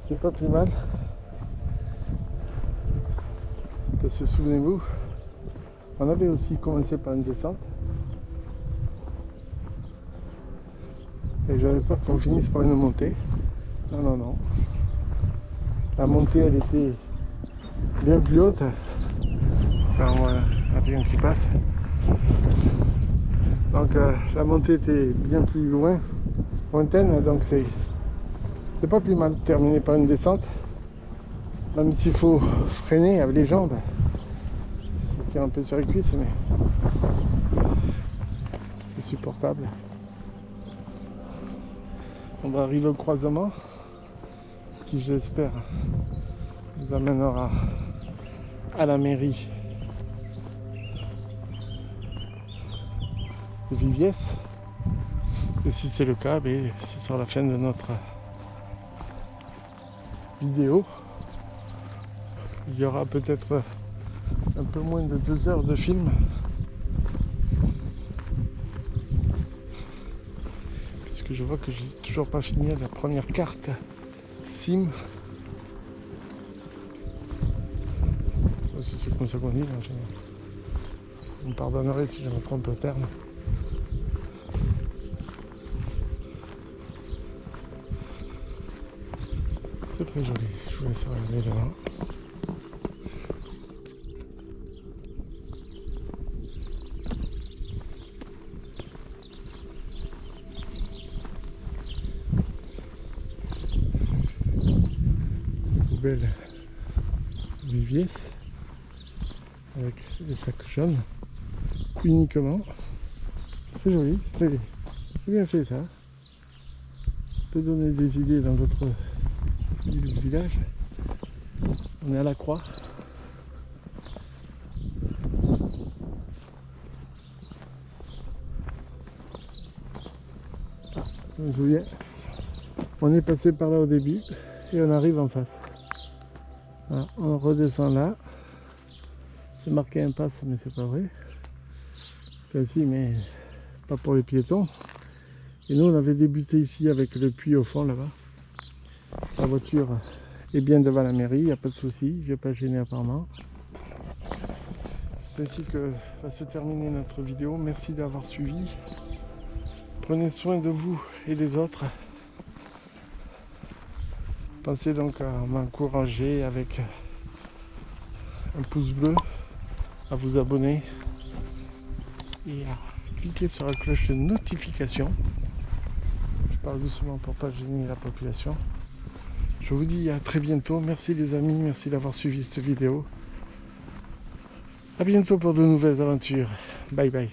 C'est pas plus mal. Parce que souvenez-vous, on avait aussi commencé par une descente. Et j'avais peur qu'on finisse par une montée. Non, non, non. La montée, elle était bien plus haute. Enfin, voilà, l'avion qui passe. Donc la montée était bien plus lointaine, donc c'est pas plus mal de terminer par une descente. Même s'il faut freiner avec les jambes, ça tire un peu sur les cuisses, mais c'est supportable. On va arriver au croisement qui, j'espère, nous amènera à la mairie de Viviès. Et si c'est le cas, ben, ce sera la fin de notre vidéo. Il y aura peut-être un peu moins de 2 heures de film. Puisque je vois que j'ai toujours pas fini la première carte Sim. C'est comme ça qu'on dit. Enfin, vous me pardonnerez si je me trompe le terme. Très très joli. Je vous laisse regarder devant. Belle Viviès avec des sacs jaunes uniquement. C'est joli, c'est bien fait ça. Peut donner des idées dans d'autres villages. On est à la Croix. Je me souviens, on est passé par là au début et on arrive en face. Voilà, on redescend là. C'est marqué impasse, mais c'est pas vrai. Enfin, si, mais pas pour les piétons. Et nous, on avait débuté ici avec le puits au fond là-bas. La voiture est bien devant la mairie, il n'y a pas de souci. Je vais pas gêner apparemment. C'est ainsi que va se terminer notre vidéo. Merci d'avoir suivi. Prenez soin de vous et des autres. Pensez donc à m'encourager avec un pouce bleu, à vous abonner et à cliquer sur la cloche de notification. Je parle doucement pour pas gêner la population. Je vous dis à très bientôt. Merci les amis, merci d'avoir suivi cette vidéo. À bientôt pour de nouvelles aventures. Bye bye.